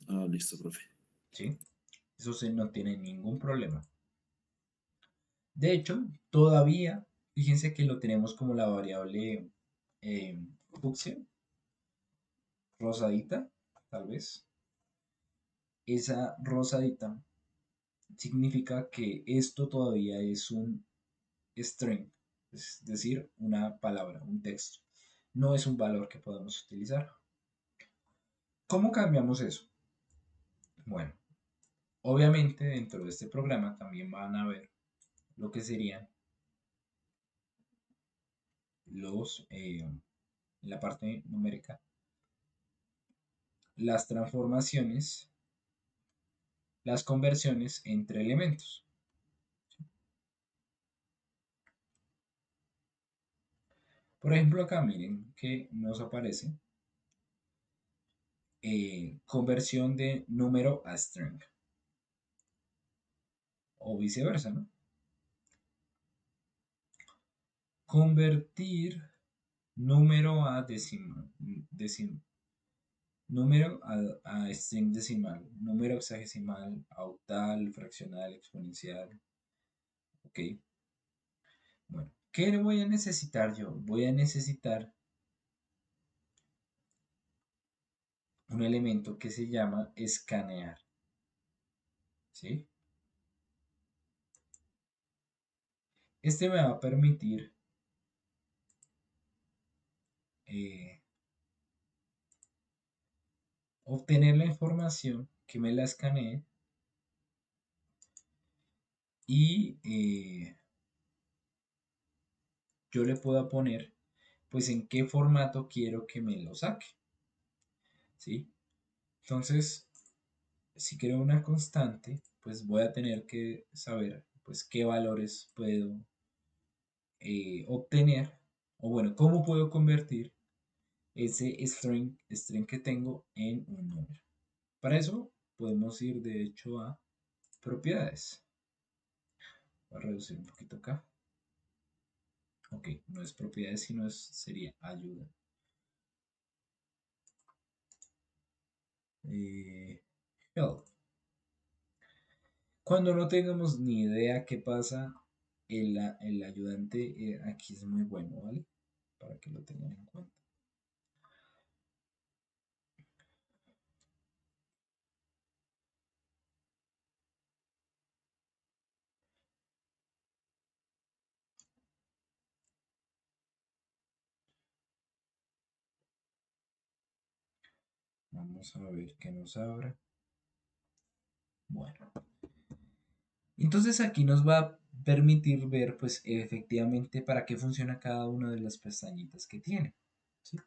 Ah, listo, profe. ¿Sí? Eso no tiene ningún problema. De hecho, todavía, fíjense que lo tenemos como la variable fucsia, rosadita, tal vez. Esa rosadita significa que esto todavía es un string, es decir, una palabra, un texto. No es un valor que podemos utilizar. ¿Cómo cambiamos eso? Bueno, obviamente dentro de este programa también van a ver lo que serían en la parte numérica, las transformaciones, las conversiones entre elementos. Por ejemplo, acá miren que nos aparece conversión de número a string o viceversa, ¿no? Convertir número a número a string decimal, número hexadecimal, a octal, fraccional, exponencial. Ok, bueno, ¿qué voy a necesitar yo? Voy a necesitar un elemento que se llama escanear, ¿sí? Este me va a permitir eh, obtener la información que me la escanee y yo le pueda poner pues en qué formato quiero que me lo saque, ¿sí? Entonces, si quiero una constante, pues voy a tener que saber pues qué valores puedo obtener, o bueno, cómo puedo convertir ese string que tengo en un número. Para eso podemos ir de hecho a propiedades. Voy a reducir un poquito acá. Ok, no es propiedades, sino sería ayuda. Help. Cuando no tengamos ni idea qué pasa, el ayudante aquí es muy bueno, ¿vale? Para que lo tengan en cuenta. Vamos a ver qué nos abra. Bueno, entonces aquí nos va a permitir ver pues efectivamente para qué funciona cada una de las pestañitas que tiene. ¿Sí?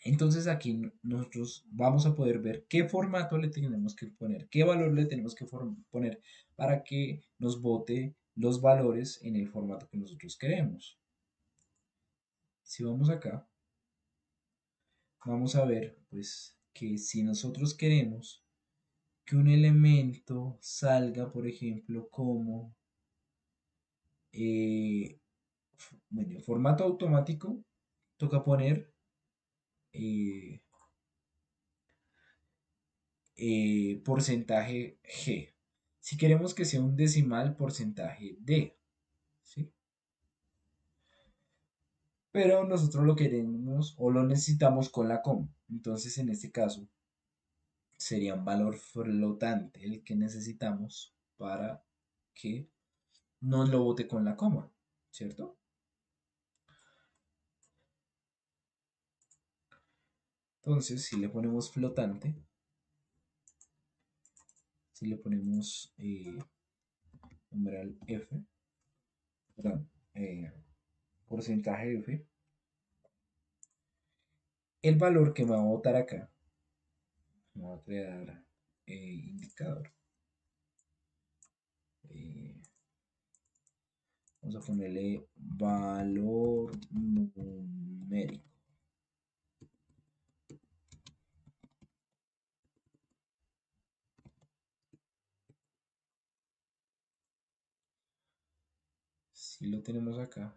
Entonces aquí nosotros vamos a poder ver qué formato le tenemos que poner, qué valor le tenemos que poner para que nos bote los valores en el formato que nosotros queremos. Si vamos acá, vamos a ver pues que si nosotros queremos que un elemento salga, por ejemplo, como bueno, en formato automático toca poner eh, porcentaje G. Si queremos que sea un decimal, porcentaje D, ¿sí? Pero nosotros lo queremos o lo necesitamos con la coma. Entonces, en este caso, sería un valor flotante el que necesitamos para que nos lo bote con la coma, ¿cierto? Entonces, si le ponemos flotante, si le ponemos numeral F, perdón, porcentaje F, el valor que me va a botar acá, me va a crear indicador. Eh, Vamos a ponerle valor numérico. Si lo tenemos acá,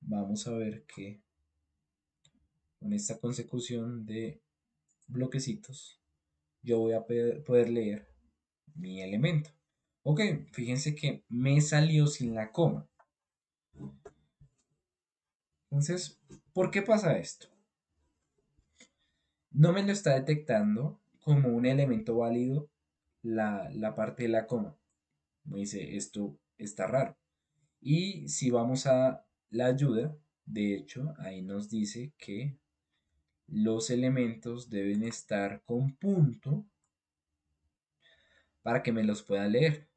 vamos a ver que con esta consecución de bloquecitos, yo voy a poder leer mi elemento. Ok, fíjense que me salió sin la coma. Entonces, ¿por qué pasa esto? No me lo está detectando como un elemento válido la parte de la coma. Me dice, esto está raro. Y si vamos a la ayuda, de hecho, ahí nos dice que los elementos deben estar con punto para que me los pueda leer.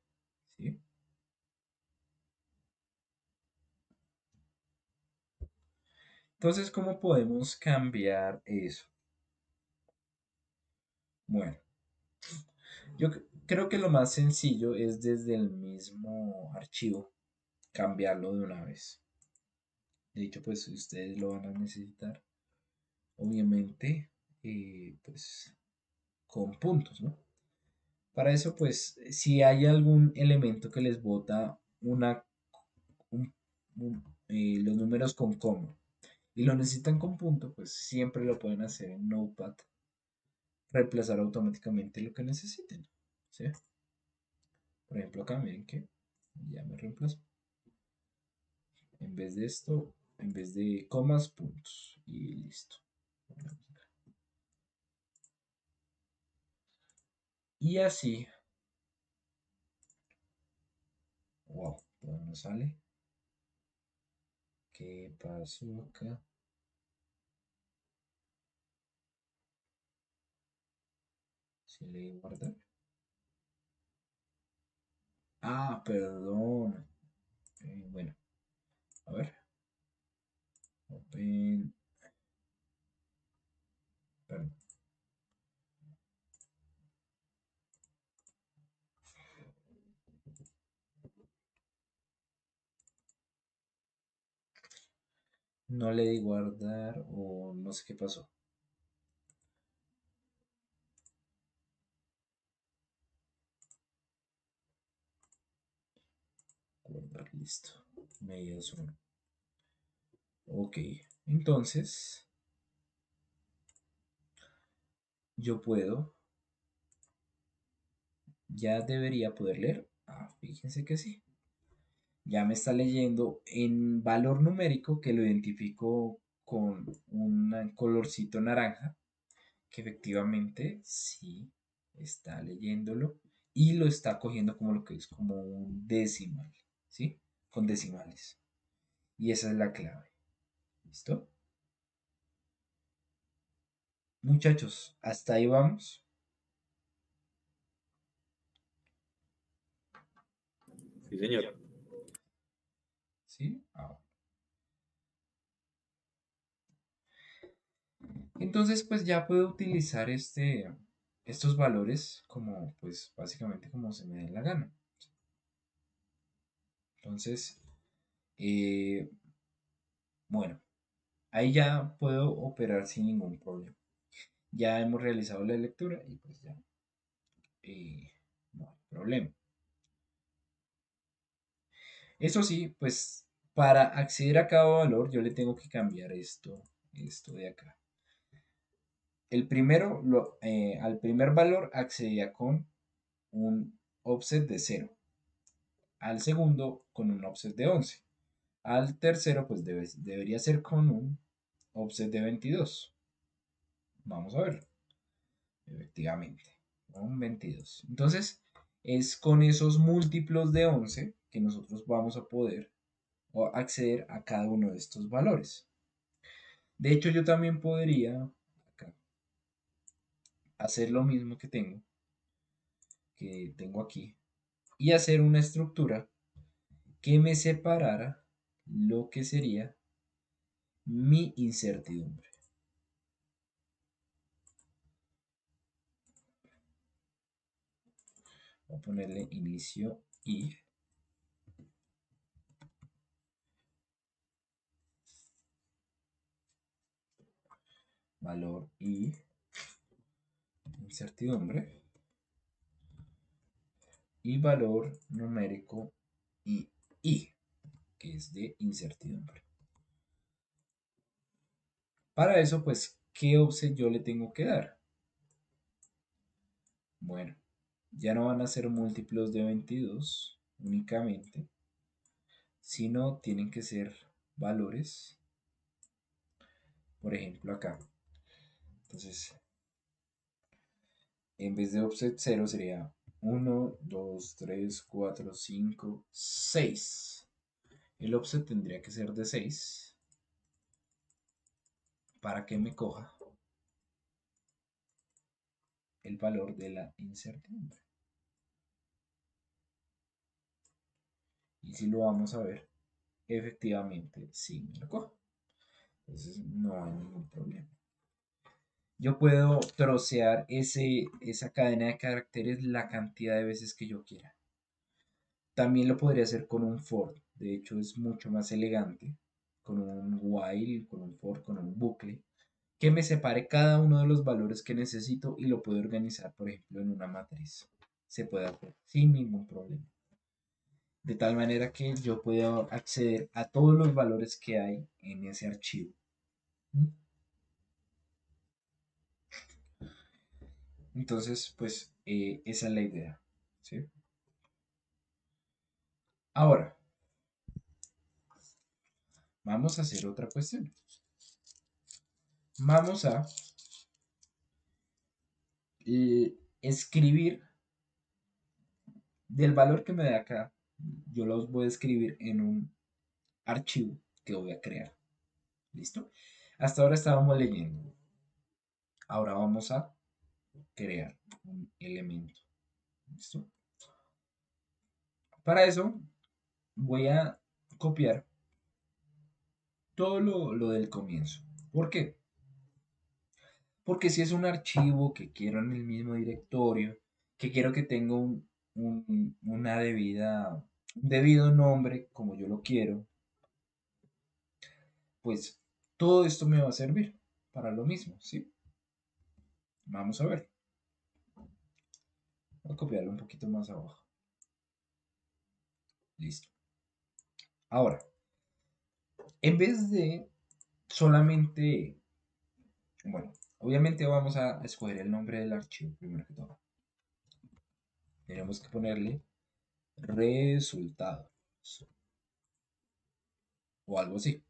¿Sí? Entonces, ¿cómo podemos cambiar eso? Bueno, yo creo que lo más sencillo es desde el mismo archivo cambiarlo de una vez. De hecho, pues ustedes lo van a necesitar, obviamente, pues con puntos, ¿no? Para eso, pues, si hay algún elemento que les bota un- los números con coma y lo necesitan con punto, pues siempre lo pueden hacer en Notepad, reemplazar automáticamente lo que necesiten, ¿sí? Por ejemplo, acá miren que ya me reemplazó. En vez de esto, en vez de comas, puntos. Y listo. Y así, wow, todavía no sale. ¿Qué pasó acá? Si le di guardar. Ah, perdón. Bueno, a ver. Open. Perdón. No le di guardar o no sé qué pasó. Guardar, listo. Medidas 1. Ok, entonces yo puedo, ya debería poder leer. Ah, fíjense que sí. Ya me está leyendo en valor numérico que lo identifico con un colorcito naranja, que efectivamente sí está leyéndolo y lo está cogiendo como lo que es como un decimal, ¿sí? Con decimales. Y esa es la clave. ¿Listo? Muchachos, hasta ahí vamos. Sí, señor. ¿Sí? Entonces, pues ya puedo utilizar estos valores como, pues básicamente como se me dé la gana. Entonces, eh, bueno, ahí ya puedo operar sin ningún problema. Ya hemos realizado la lectura y pues ya no hay problema. Eso sí, pues para acceder a cada valor yo le tengo que cambiar esto de acá. El primero, al primer valor accedía con un offset de 0. Al segundo con un offset de 11. Al tercero pues debería ser con un offset de 22. Vamos a ver. Efectivamente, con 22. Entonces, es con esos múltiplos de 11 que nosotros vamos a poder acceder a cada uno de estos valores. De hecho, yo también podría acá, hacer lo mismo que tengo aquí, y hacer una estructura que me separara lo que sería mi incertidumbre. Voy a ponerle inicio y valor y incertidumbre y valor numérico y, que es de incertidumbre. Para eso, pues, ¿qué offset yo le tengo que dar? Bueno, ya no van a ser múltiplos de 22 únicamente, sino tienen que ser valores, por ejemplo, acá. Entonces, en vez de offset 0 sería 1, 2, 3, 4, 5, 6. El offset tendría que ser de 6 para que me coja el valor de la incertidumbre. Y si lo vamos a ver, efectivamente sí me lo cojo. Entonces no hay ningún problema. Yo puedo trocear esa cadena de caracteres la cantidad de veces que yo quiera. También lo podría hacer con un for. De hecho, es mucho más elegante. Con un while, con un for, con un bucle. Que me separe cada uno de los valores que necesito y lo puedo organizar, por ejemplo, en una matriz. Se puede hacer sin ningún problema. De tal manera que yo pueda acceder a todos los valores que hay en ese archivo. ¿Mm? Entonces, pues esa es la idea. ¿Sí? Ahora, vamos a hacer otra cuestión. Vamos a escribir del valor que me da acá. Yo los voy a escribir en un archivo que voy a crear. ¿Listo? Hasta ahora estábamos leyendo. Ahora vamos a crear un elemento. ¿Listo? Para eso voy a copiar todo lo del comienzo. ¿Por qué? Porque si es un archivo que quiero en el mismo directorio, que quiero que tenga un debido nombre como yo lo quiero, pues todo esto me va a servir para lo mismo, ¿sí? Vamos a ver. Voy a copiarlo un poquito más abajo. Listo. Ahora, en vez de solamente, bueno, obviamente vamos a escoger el nombre del archivo primero que todo. Tenemos que ponerle resultados o algo así.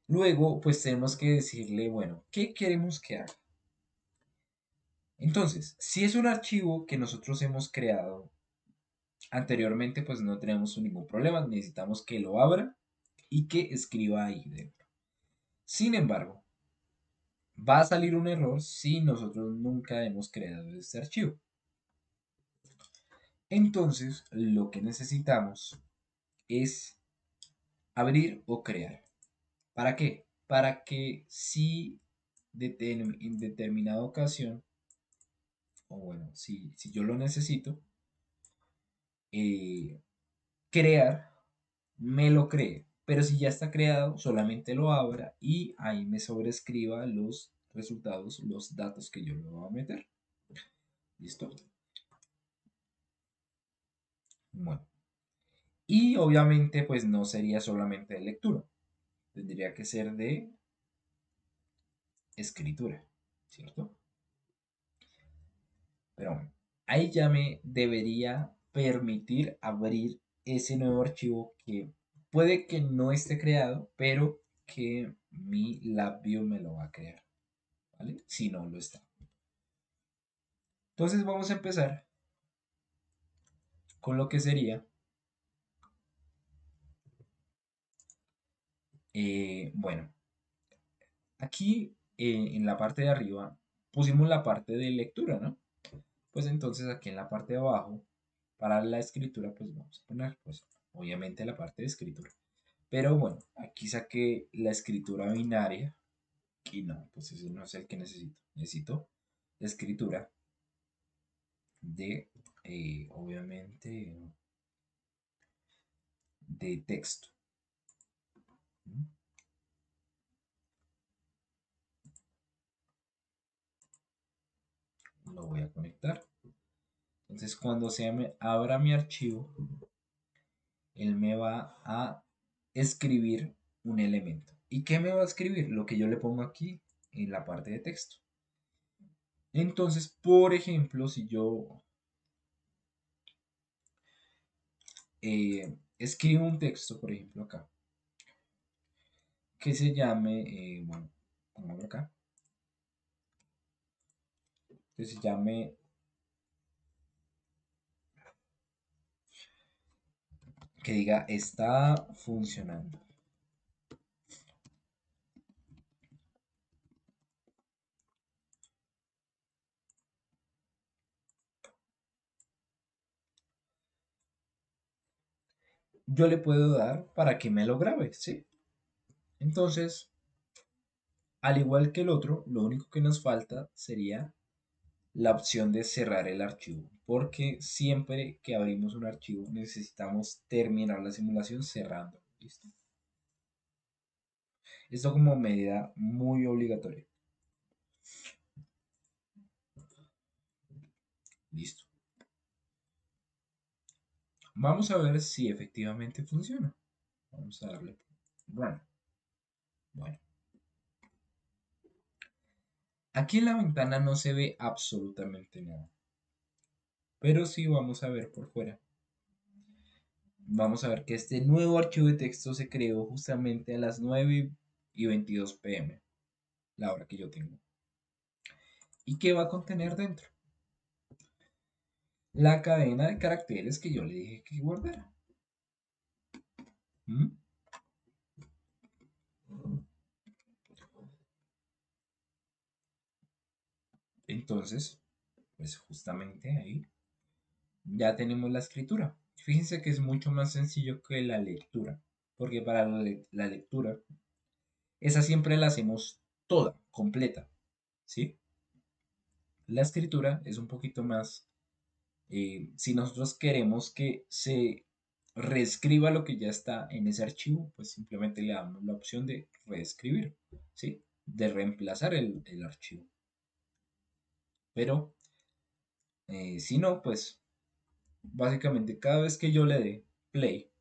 Luego, pues tenemos que decirle, bueno, ¿qué queremos que haga? Entonces, si es un archivo que nosotros hemos creado anteriormente, pues no tenemos ningún problema. Necesitamos que lo abra y que escriba ahí dentro. Sin embargo, va a salir un error si nosotros nunca hemos creado este archivo. Entonces, lo que necesitamos es abrir o crear. ¿Para qué? Para que si en determinada ocasión, o bueno, si yo lo necesito, eh, crear, me lo cree. Pero si ya está creado, solamente lo abra y ahí me sobrescriba los resultados, los datos que yo le voy a meter. ¿Listo? Bueno, Y obviamente pues no sería solamente de lectura, tendría que ser de escritura, ¿cierto? Pero bueno, ahí ya me debería permitir abrir ese nuevo archivo que puede que no esté creado, pero que mi LabVIEW me lo va a crear, ¿vale? Si no lo está. Entonces vamos a empezar con lo que sería, bueno, aquí en la parte de arriba pusimos la parte de lectura, ¿no? Pues entonces aquí en la parte de abajo, para la escritura, pues vamos a poner, pues obviamente la parte de escritura. Pero bueno, aquí saqué la escritura binaria y no, pues ese no es el que necesito. Necesito la escritura de, obviamente, de texto. ¿Mm? Lo voy a conectar. Entonces cuando se me abra mi archivo, él me va a escribir un elemento. ¿Y qué me va a escribir? Lo que yo le pongo aquí en la parte de texto. Entonces, por ejemplo, si yo escribo un texto, por ejemplo, acá, que se llame, bueno, pongámoslo acá, que se llame, que diga, está funcionando. Yo le puedo dar para que me lo grabe, ¿sí? Entonces, al igual que el otro, lo único que nos falta sería la opción de cerrar el archivo, porque siempre que abrimos un archivo necesitamos terminar la simulación cerrando. ¿Listo? Esto como medida muy obligatoria. Listo. Vamos a ver si efectivamente funciona. Vamos a darle run. Bueno, aquí en la ventana no se ve absolutamente nada, pero sí vamos a ver por fuera. Vamos a ver que este nuevo archivo de texto se creó justamente a las 9:22 p.m., la hora que yo tengo. ¿Y qué va a contener dentro? La cadena de caracteres que yo le dije que guardara. ¿Mm? Entonces, pues justamente ahí ya tenemos la escritura. Fíjense que es mucho más sencillo que la lectura, porque para la lectura, esa siempre la hacemos toda, completa, ¿sí? La escritura es un poquito más, si nosotros queremos que se reescriba lo que ya está en ese archivo, pues simplemente le damos la opción de reescribir, ¿sí? De reemplazar el archivo. Pero si no, pues básicamente cada vez que yo le dé play,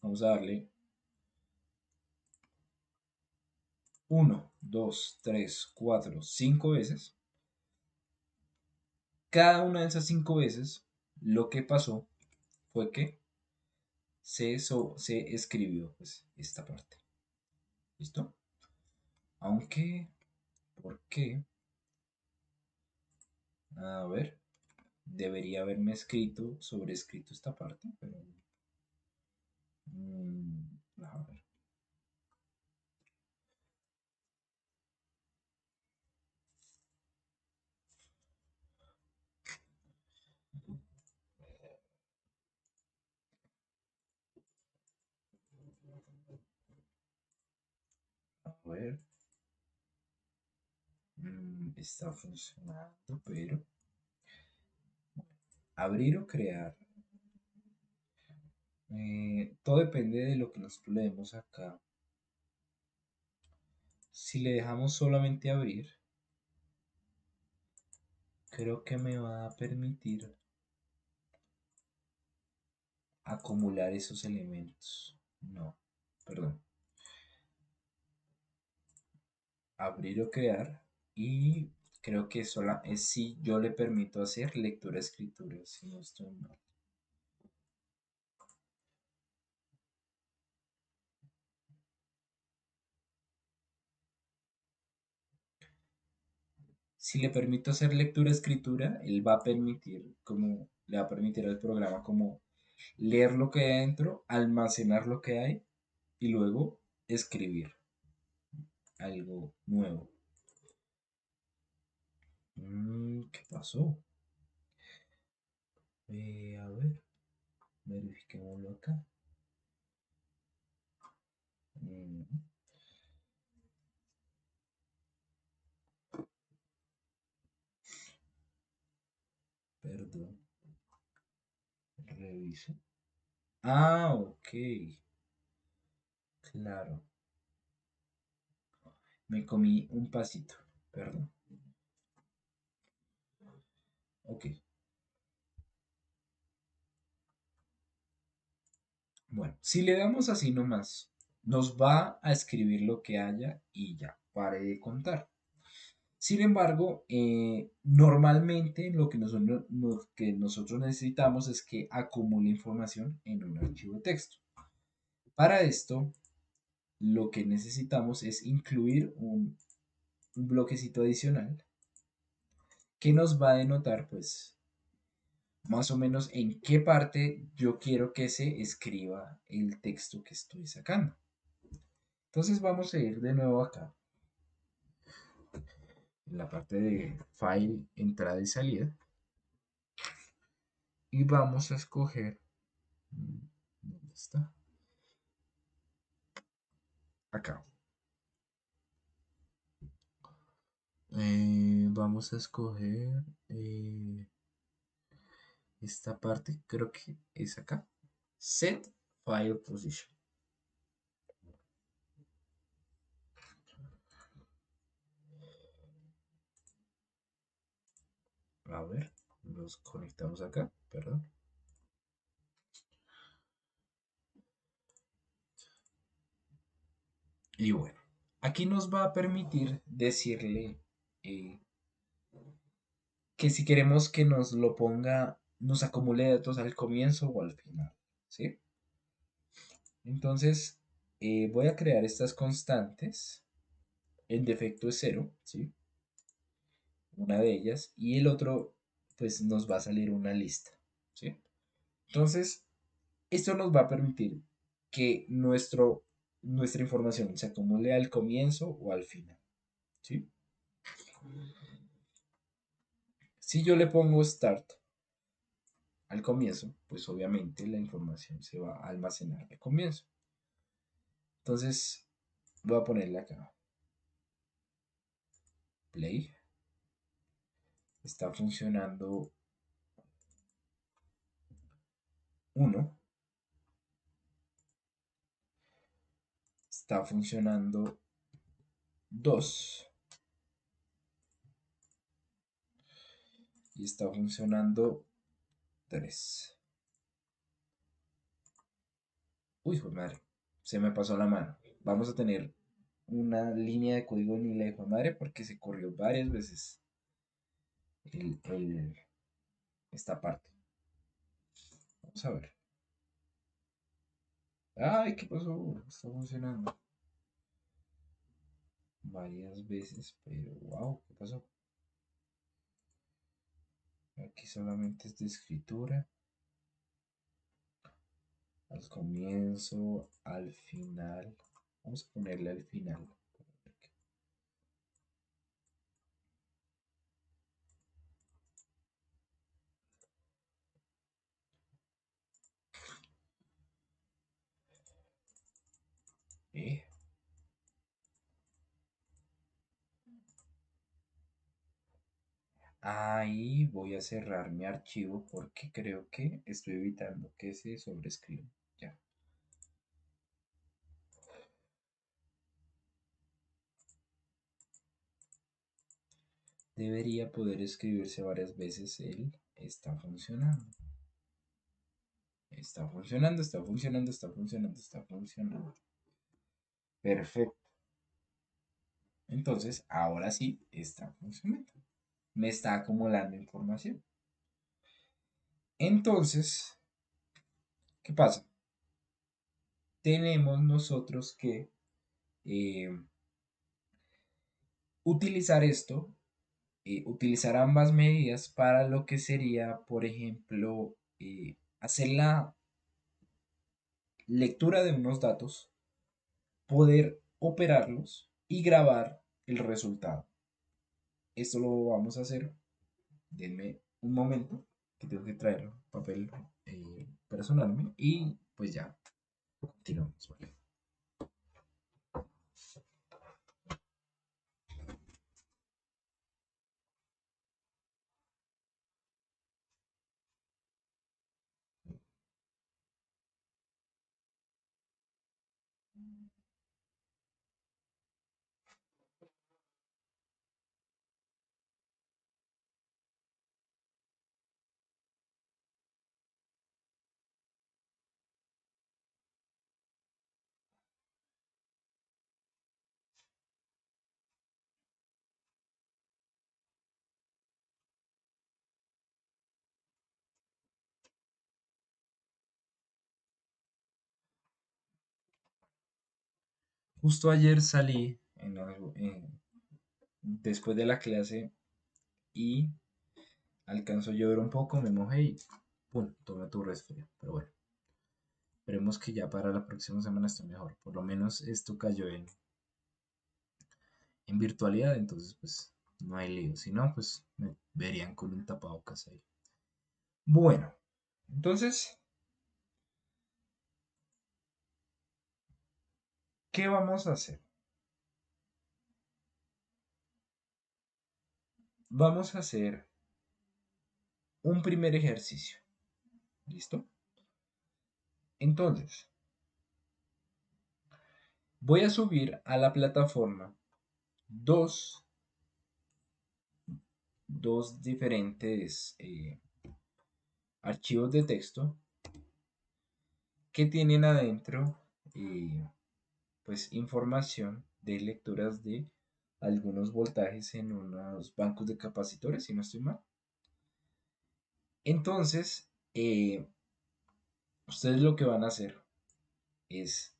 vamos a darle 1, 2, 3, 4, 5 veces. Cada una de esas 5 veces, lo que pasó fue que se escribió pues, esta parte. ¿Listo? Aunque, ¿por qué? A ver, debería haberme sobrescrito esta parte, pero... a ver, a ver. Está funcionando, pero... Abrir o crear. Todo depende de lo que nosotros le demos acá. Si le dejamos solamente abrir, creo que me va a permitir acumular esos elementos. No, perdón. Abrir o crear. Y creo que sola es si yo le permito hacer lectura-escritura, si no estoy mal. Si le permito hacer lectura-escritura, él va a permitir, como, le va a permitir al programa como leer lo que hay adentro, almacenar lo que hay y luego escribir algo nuevo. ¿Qué pasó? A ver, verifiquémoslo acá. Mm, Perdón, reviso. Ah, ok, claro. Me comí un pasito, perdón. Ok, bueno, si le damos así nomás, nos va a escribir lo que haya y ya, pare de contar. Sin embargo, normalmente lo que nosotros necesitamos es que acumule información en un archivo de texto. Para esto, lo que necesitamos es incluir un bloquecito adicional que nos va a denotar, pues, más o menos en qué parte yo quiero que se escriba el texto que estoy sacando. Entonces vamos a ir de nuevo acá, en la parte de File, entrada y salida, y vamos a escoger, ¿dónde está? Acá. Vamos a escoger esta parte, creo que es acá. Set File Position. A ver, los conectamos acá, perdón. Y bueno, aquí nos va a permitir decirle eh, que si queremos que nos lo ponga, nos acumule datos al comienzo o al final, ¿sí? Entonces, voy a crear estas constantes. En defecto es 0, ¿sí? Una de ellas. Y el otro, pues nos va a salir una lista, ¿sí? Entonces, esto nos va a permitir que nuestra información se acumule al comienzo o al final, ¿sí? Si yo le pongo start al comienzo, pues obviamente la información se va a almacenar al comienzo. Entonces, voy a ponerle acá play. Está funcionando 1. Está funcionando 2. Y está funcionando 3. Uy, joder, madre. Se me pasó la mano. Vamos a tener una línea de código en la de madre porque se corrió varias veces el- esta parte. Vamos a ver. Ay, ¿qué pasó? Está funcionando varias veces, pero wow, ¿qué pasó? Aquí solamente es de escritura. Al comienzo, al final. Vamos a ponerle al final. Eh, Ahí voy a cerrar mi archivo porque creo que estoy evitando que se sobrescriba. Ya. Debería poder escribirse varias veces el está funcionando. Está funcionando, está funcionando, está funcionando, está funcionando. Perfecto. Entonces, ahora sí está funcionando. Me está acumulando información. Entonces, ¿qué pasa? Tenemos nosotros que eh, utilizar esto, utilizar ambas medidas para lo que sería, por ejemplo, hacer la lectura de unos datos, poder operarlos y grabar el resultado. Esto lo vamos a hacer. Denme un momento que tengo que traer papel personal y pues ya continuamos, ¿vale? Justo ayer salí después de la clase y alcanzó a llover un poco, me mojé y ¡pum! Tomé tu resfriado. Pero bueno, esperemos que ya para la próxima semana esté mejor. Por lo menos esto cayó en virtualidad, entonces pues no hay lío. Si no, pues me verían con un tapabocas ahí. Bueno, entonces, ¿qué vamos a hacer? Vamos a hacer un primer ejercicio. ¿Listo? Entonces, voy a subir a la plataforma dos, dos diferentes archivos de texto que tienen adentro pues información de lecturas de algunos voltajes en unos bancos de capacitores, si no estoy mal. Entonces, ustedes lo que van a hacer es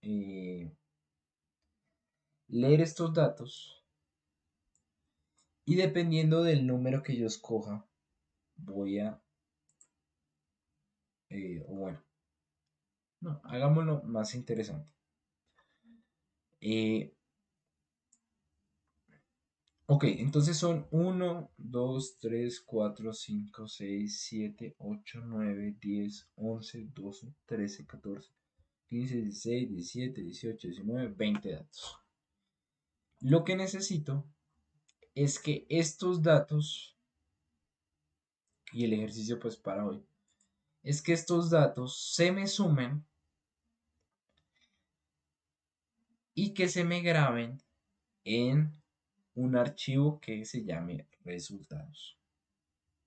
eh, leer estos datos y dependiendo del número que yo escoja, voy a, o bueno, no, hagámoslo más interesante. Eh, ok, entonces son 1, 2, 3, 4, 5, 6, 7, 8, 9, 10, 11, 12, 13, 14, 15, 16, 17, 18, 19, 20 datos. Lo que necesito es que estos datos, y el ejercicio pues para hoy, es que estos datos se me sumen y que se me graben en un archivo que se llame resultados.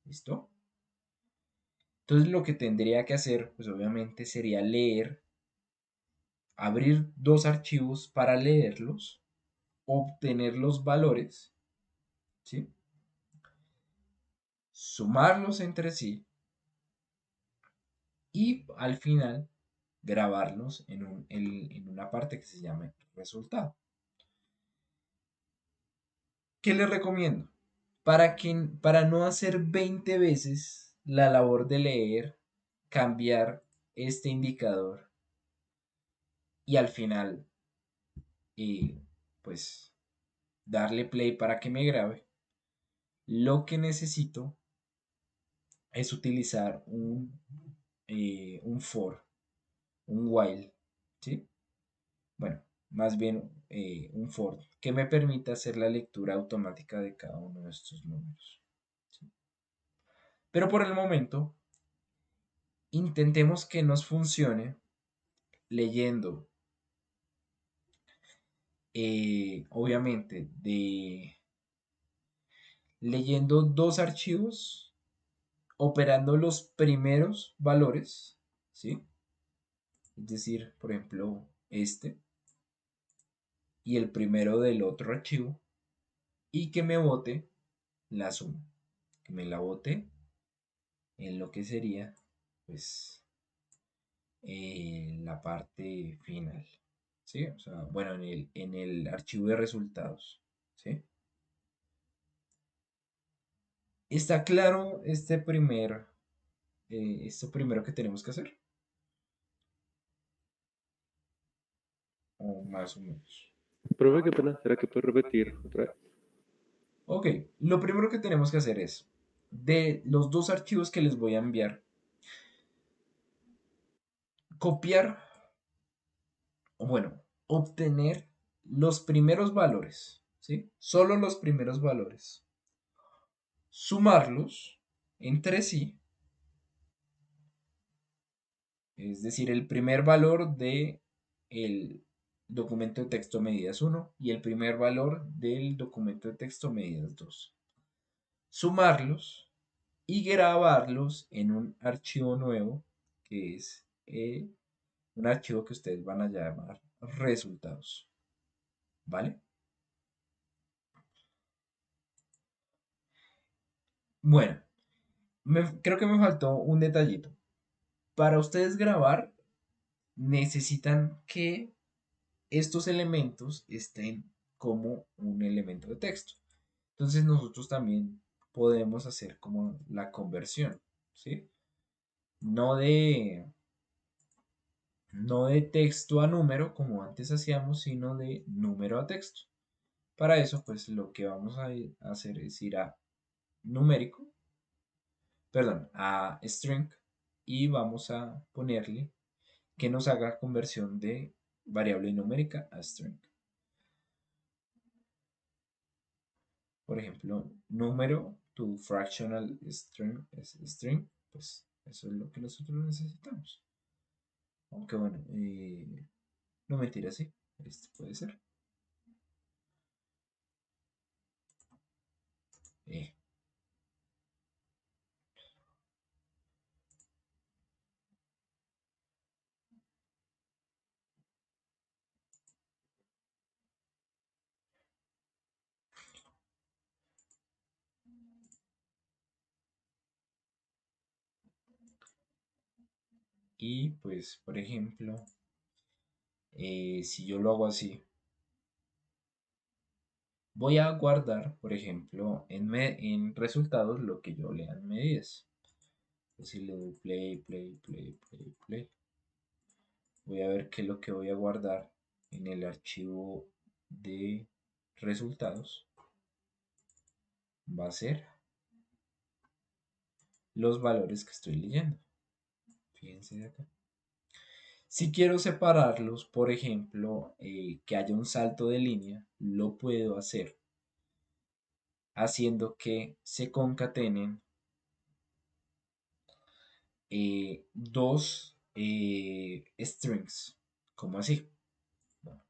¿Listo? Entonces lo que tendría que hacer, pues obviamente sería leer, abrir dos archivos para leerlos, obtener los valores, ¿sí? Sumarlos entre sí y al final grabarlos en una parte que se llame resultado. ¿Qué les recomiendo? Para no hacer 20 veces la labor de leer, cambiar este indicador y al final, pues, darle play para que me grabe, lo que necesito es utilizar un for, un while, ¿sí? Bueno, más bien un for que me permita hacer la lectura automática de cada uno de estos números. ¿Sí? Pero por el momento, intentemos que nos funcione leyendo, obviamente, leyendo dos archivos operando los primeros valores, ¿sí? Es decir, por ejemplo, este y el primero del otro archivo y que me bote la suma, que me la bote en lo que sería, pues, la parte final, ¿sí? O sea, bueno, en el archivo de resultados, ¿sí? ¿Está claro esto primero que tenemos que hacer? O más o menos. Profe, qué pena. ¿Será que puede repetir otra vez? Ok, lo primero que tenemos que hacer es, de los dos archivos que les voy a enviar, copiar, o bueno, obtener los primeros valores, ¿sí? Solo los primeros valores. Sumarlos entre sí, es decir, el primer valor de el documento de texto medidas 1 y el primer valor del documento de texto medidas 2. Sumarlos y grabarlos en un archivo nuevo que es un archivo que ustedes van a llamar resultados. ¿Vale? Bueno, creo que me faltó un detallito. Para ustedes grabar, necesitan que estos elementos estén como un elemento de texto. Entonces nosotros también podemos hacer como la conversión, ¿sí? No de, no de texto a número como antes hacíamos, sino de número a texto. Para eso, pues lo que vamos a hacer es ir a numérico, perdón, a string y vamos a ponerle que nos haga conversión de variable numérica a string. Por ejemplo, número to fractional string es string, pues eso es lo que nosotros necesitamos. Aunque bueno, no mentira, sí, este puede ser. Eh, y pues, por ejemplo, si yo lo hago así, voy a guardar, por ejemplo, en resultados lo que yo lea en medidas. Si le doy play, play, play, play, play, voy a ver qué es lo que voy a guardar en el archivo de resultados. Va a ser los valores que estoy leyendo. Fíjense de acá. Si quiero separarlos, por ejemplo, que haya un salto de línea, lo puedo hacer haciendo que se concatenen dos strings, como así. Bueno,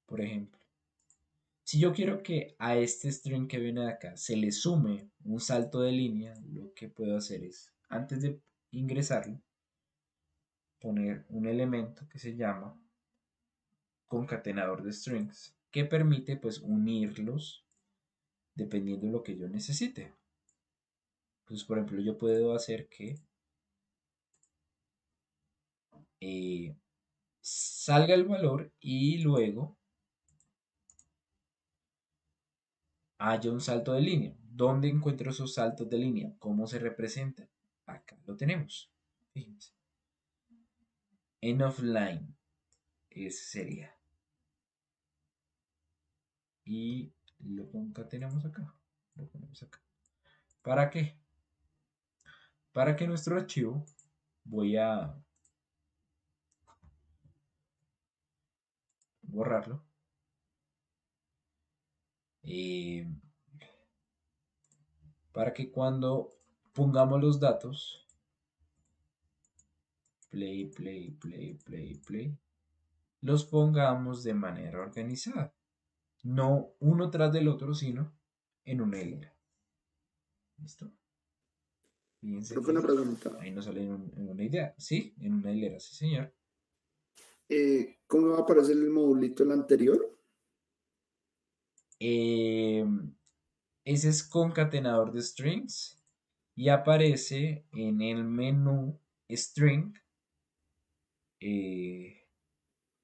por ejemplo, si yo quiero que a este string que viene de acá se le sume un salto de línea, lo que puedo hacer es, antes de ingresarlo, poner un elemento que se llama concatenador de strings, que permite pues unirlos dependiendo de lo que yo necesite. Entonces, por ejemplo, yo puedo hacer que eh, salga el valor y luego haya un salto de línea. ¿Dónde encuentro esos saltos de línea? ¿Cómo se representan? Acá lo tenemos. Fíjense. En offline, ese sería. Y lo concatenamos acá. Lo ponemos acá. ¿Para qué? Para que nuestro archivo, voy a borrarlo. eh, para que cuando pongamos los datos, play, play, play, play, play, los pongamos de manera organizada. No uno tras del otro, sino en una hilera. ¿Listo? Fíjense Profe, que una pregunta. ahí nos sale en una idea. Sí, en una hilera, sí, señor. ¿Cómo va a aparecer el modulito el anterior? Eh, Ese es concatenador de strings y aparece en el menú string eh,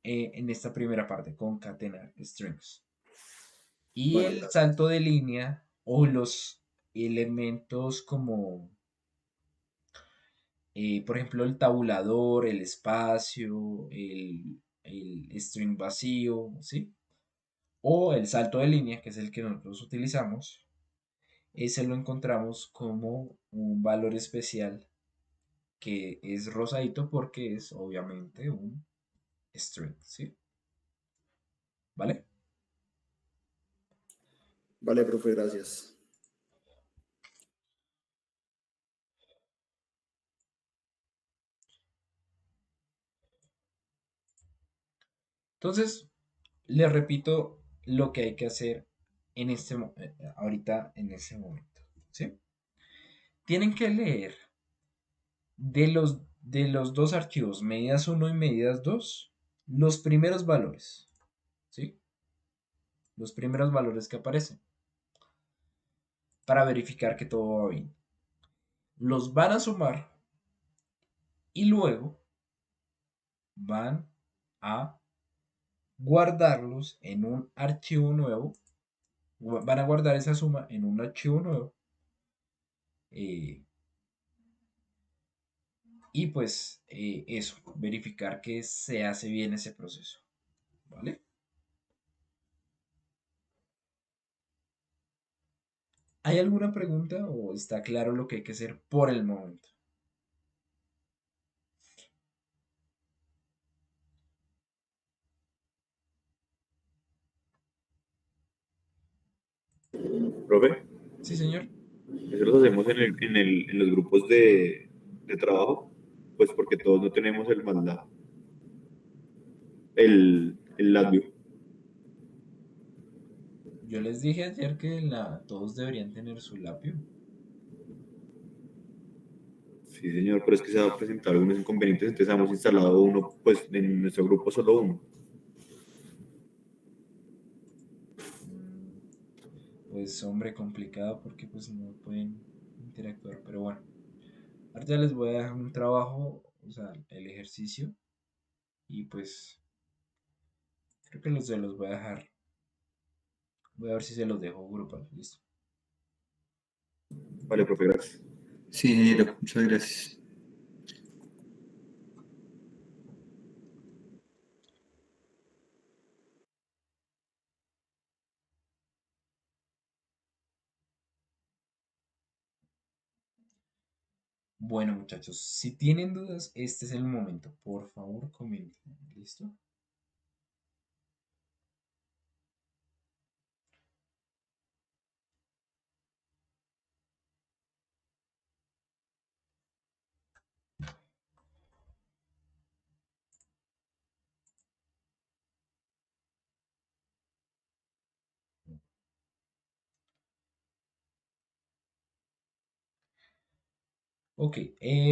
en esta primera parte, concatenar strings. Y Bueno, el gracias. salto de línea o los elementos como, por ejemplo, el tabulador, el espacio, el string vacío, ¿sí? O el salto de línea, que es el que nosotros utilizamos, ese lo encontramos como un valor especial que es rosadito porque es obviamente un string, ¿sí? ¿Vale? Vale, profe, gracias. Entonces, les repito lo que hay que hacer en ahorita en este momento, ¿sí? Tienen que leer de los dos archivos, medidas uno y medidas 2 los primeros valores, ¿sí? Los primeros valores que aparecen para verificar que todo va bien. Los van a sumar y luego van a guardarlos en un archivo nuevo. Van a guardar esa suma en un archivo nuevo. eh, y pues eso, verificar que se hace bien ese proceso. ¿Vale? ¿Hay alguna pregunta o está claro lo que hay que hacer por el momento? Profe, Sí, señor. eso lo hacemos en los grupos de trabajo, pues porque todos no tenemos el MATLAB, el LabVIEW. Yo les dije ayer que todos deberían tener su lapio. Sí, señor, pero es que se han presentado algunos inconvenientes, entonces hemos instalado uno, pues en nuestro grupo solo uno. Mm, Pues hombre, complicado porque pues no pueden interactuar. Pero bueno, ahorita les voy a dejar un trabajo, o sea, el ejercicio. Y pues creo que los voy a dejar. Voy a ver si se los dejo grupal. Listo. Vale, profe, gracias. Sí, ingeniero, muchas gracias. Bueno, muchachos, si tienen dudas, este es el momento. Por favor, comenten. ¿Listo? Ok,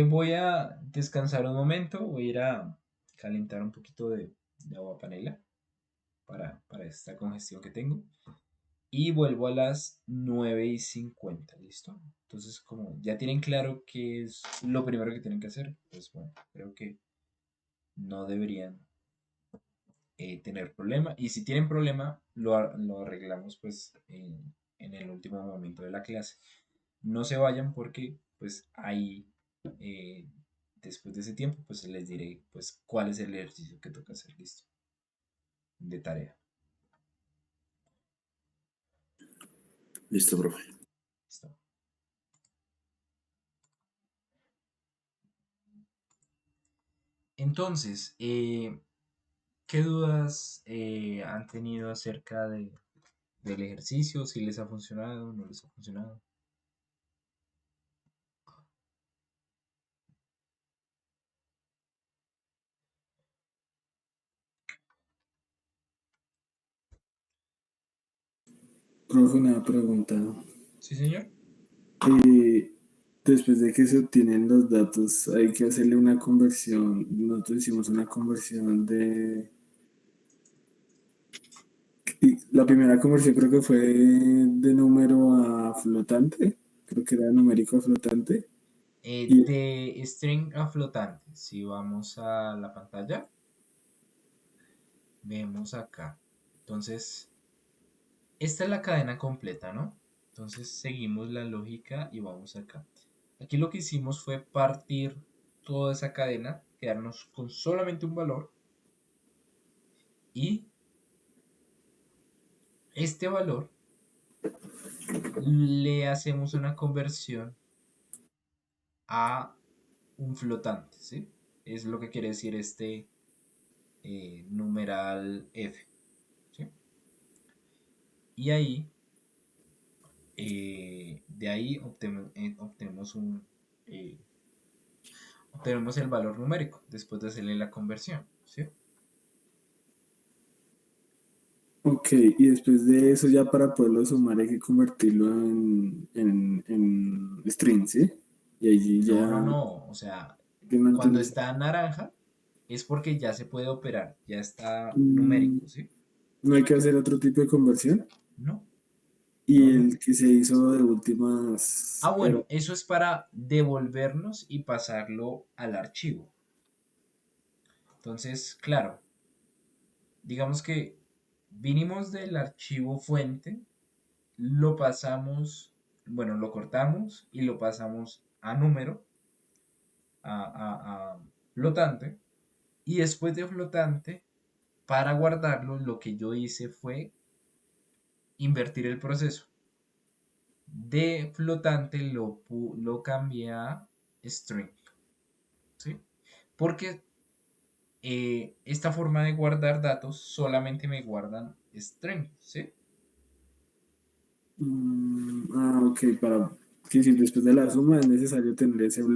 voy a descansar un momento. Voy a ir a calentar un poquito de agua panela para esta congestión que tengo. Y vuelvo a las 9:50. ¿Listo? Entonces, como ya tienen claro qué es lo primero que tienen que hacer, pues bueno, creo que no deberían tener problema. Y si tienen problema, lo arreglamos pues en el último momento de la clase. No se vayan porque pues ahí, eh, después de ese tiempo, pues les diré pues cuál es el ejercicio que toca hacer, listo, de tarea. Listo, profe. ¿Listo? Entonces, ¿qué dudas han tenido acerca del ejercicio? ¿Si les ha funcionado? ¿No les ha funcionado? Profe, una pregunta. Sí, señor. eh, después de que se obtienen los datos, hay que hacerle una conversión. Nosotros hicimos una conversión la primera conversión creo que fue de número a flotante, creo que era numérico a flotante. Y De string a flotante, si vamos a la pantalla, vemos acá. Entonces, esta es la cadena completa, ¿no? Entonces seguimos la lógica y vamos acá. Aquí lo que hicimos fue partir toda esa cadena, quedarnos con solamente un valor y este valor le hacemos una conversión a un flotante, ¿sí? Es lo que quiere decir este numeral f, ¿sí? Y ahí, de ahí eh, obtenemos el valor numérico después de hacerle la conversión, ¿sí? ok, y después de eso ya para poderlo sumar hay que convertirlo en string, ¿sí? Y allí No, no, ya no, o sea, que no cuando entendí. está naranja es porque ya se puede operar, ya está Mm, numérico, ¿sí? no hay que hacer otro tipo de conversión. No, Y no, no. el que se hizo de últimas era. Bueno, eso es para devolvernos y pasarlo al archivo. Entonces, claro, digamos que vinimos del archivo fuente, lo pasamos, bueno, lo cortamos y lo pasamos a número, a flotante, y después de flotante, para guardarlo, lo que yo hice fue invertir el proceso. De flotante lo cambié a string, ¿sí? Porque esta forma de guardar datos solamente me guardan string, ¿sí? Ok, para que si después de la suma es necesario tener ese bloque.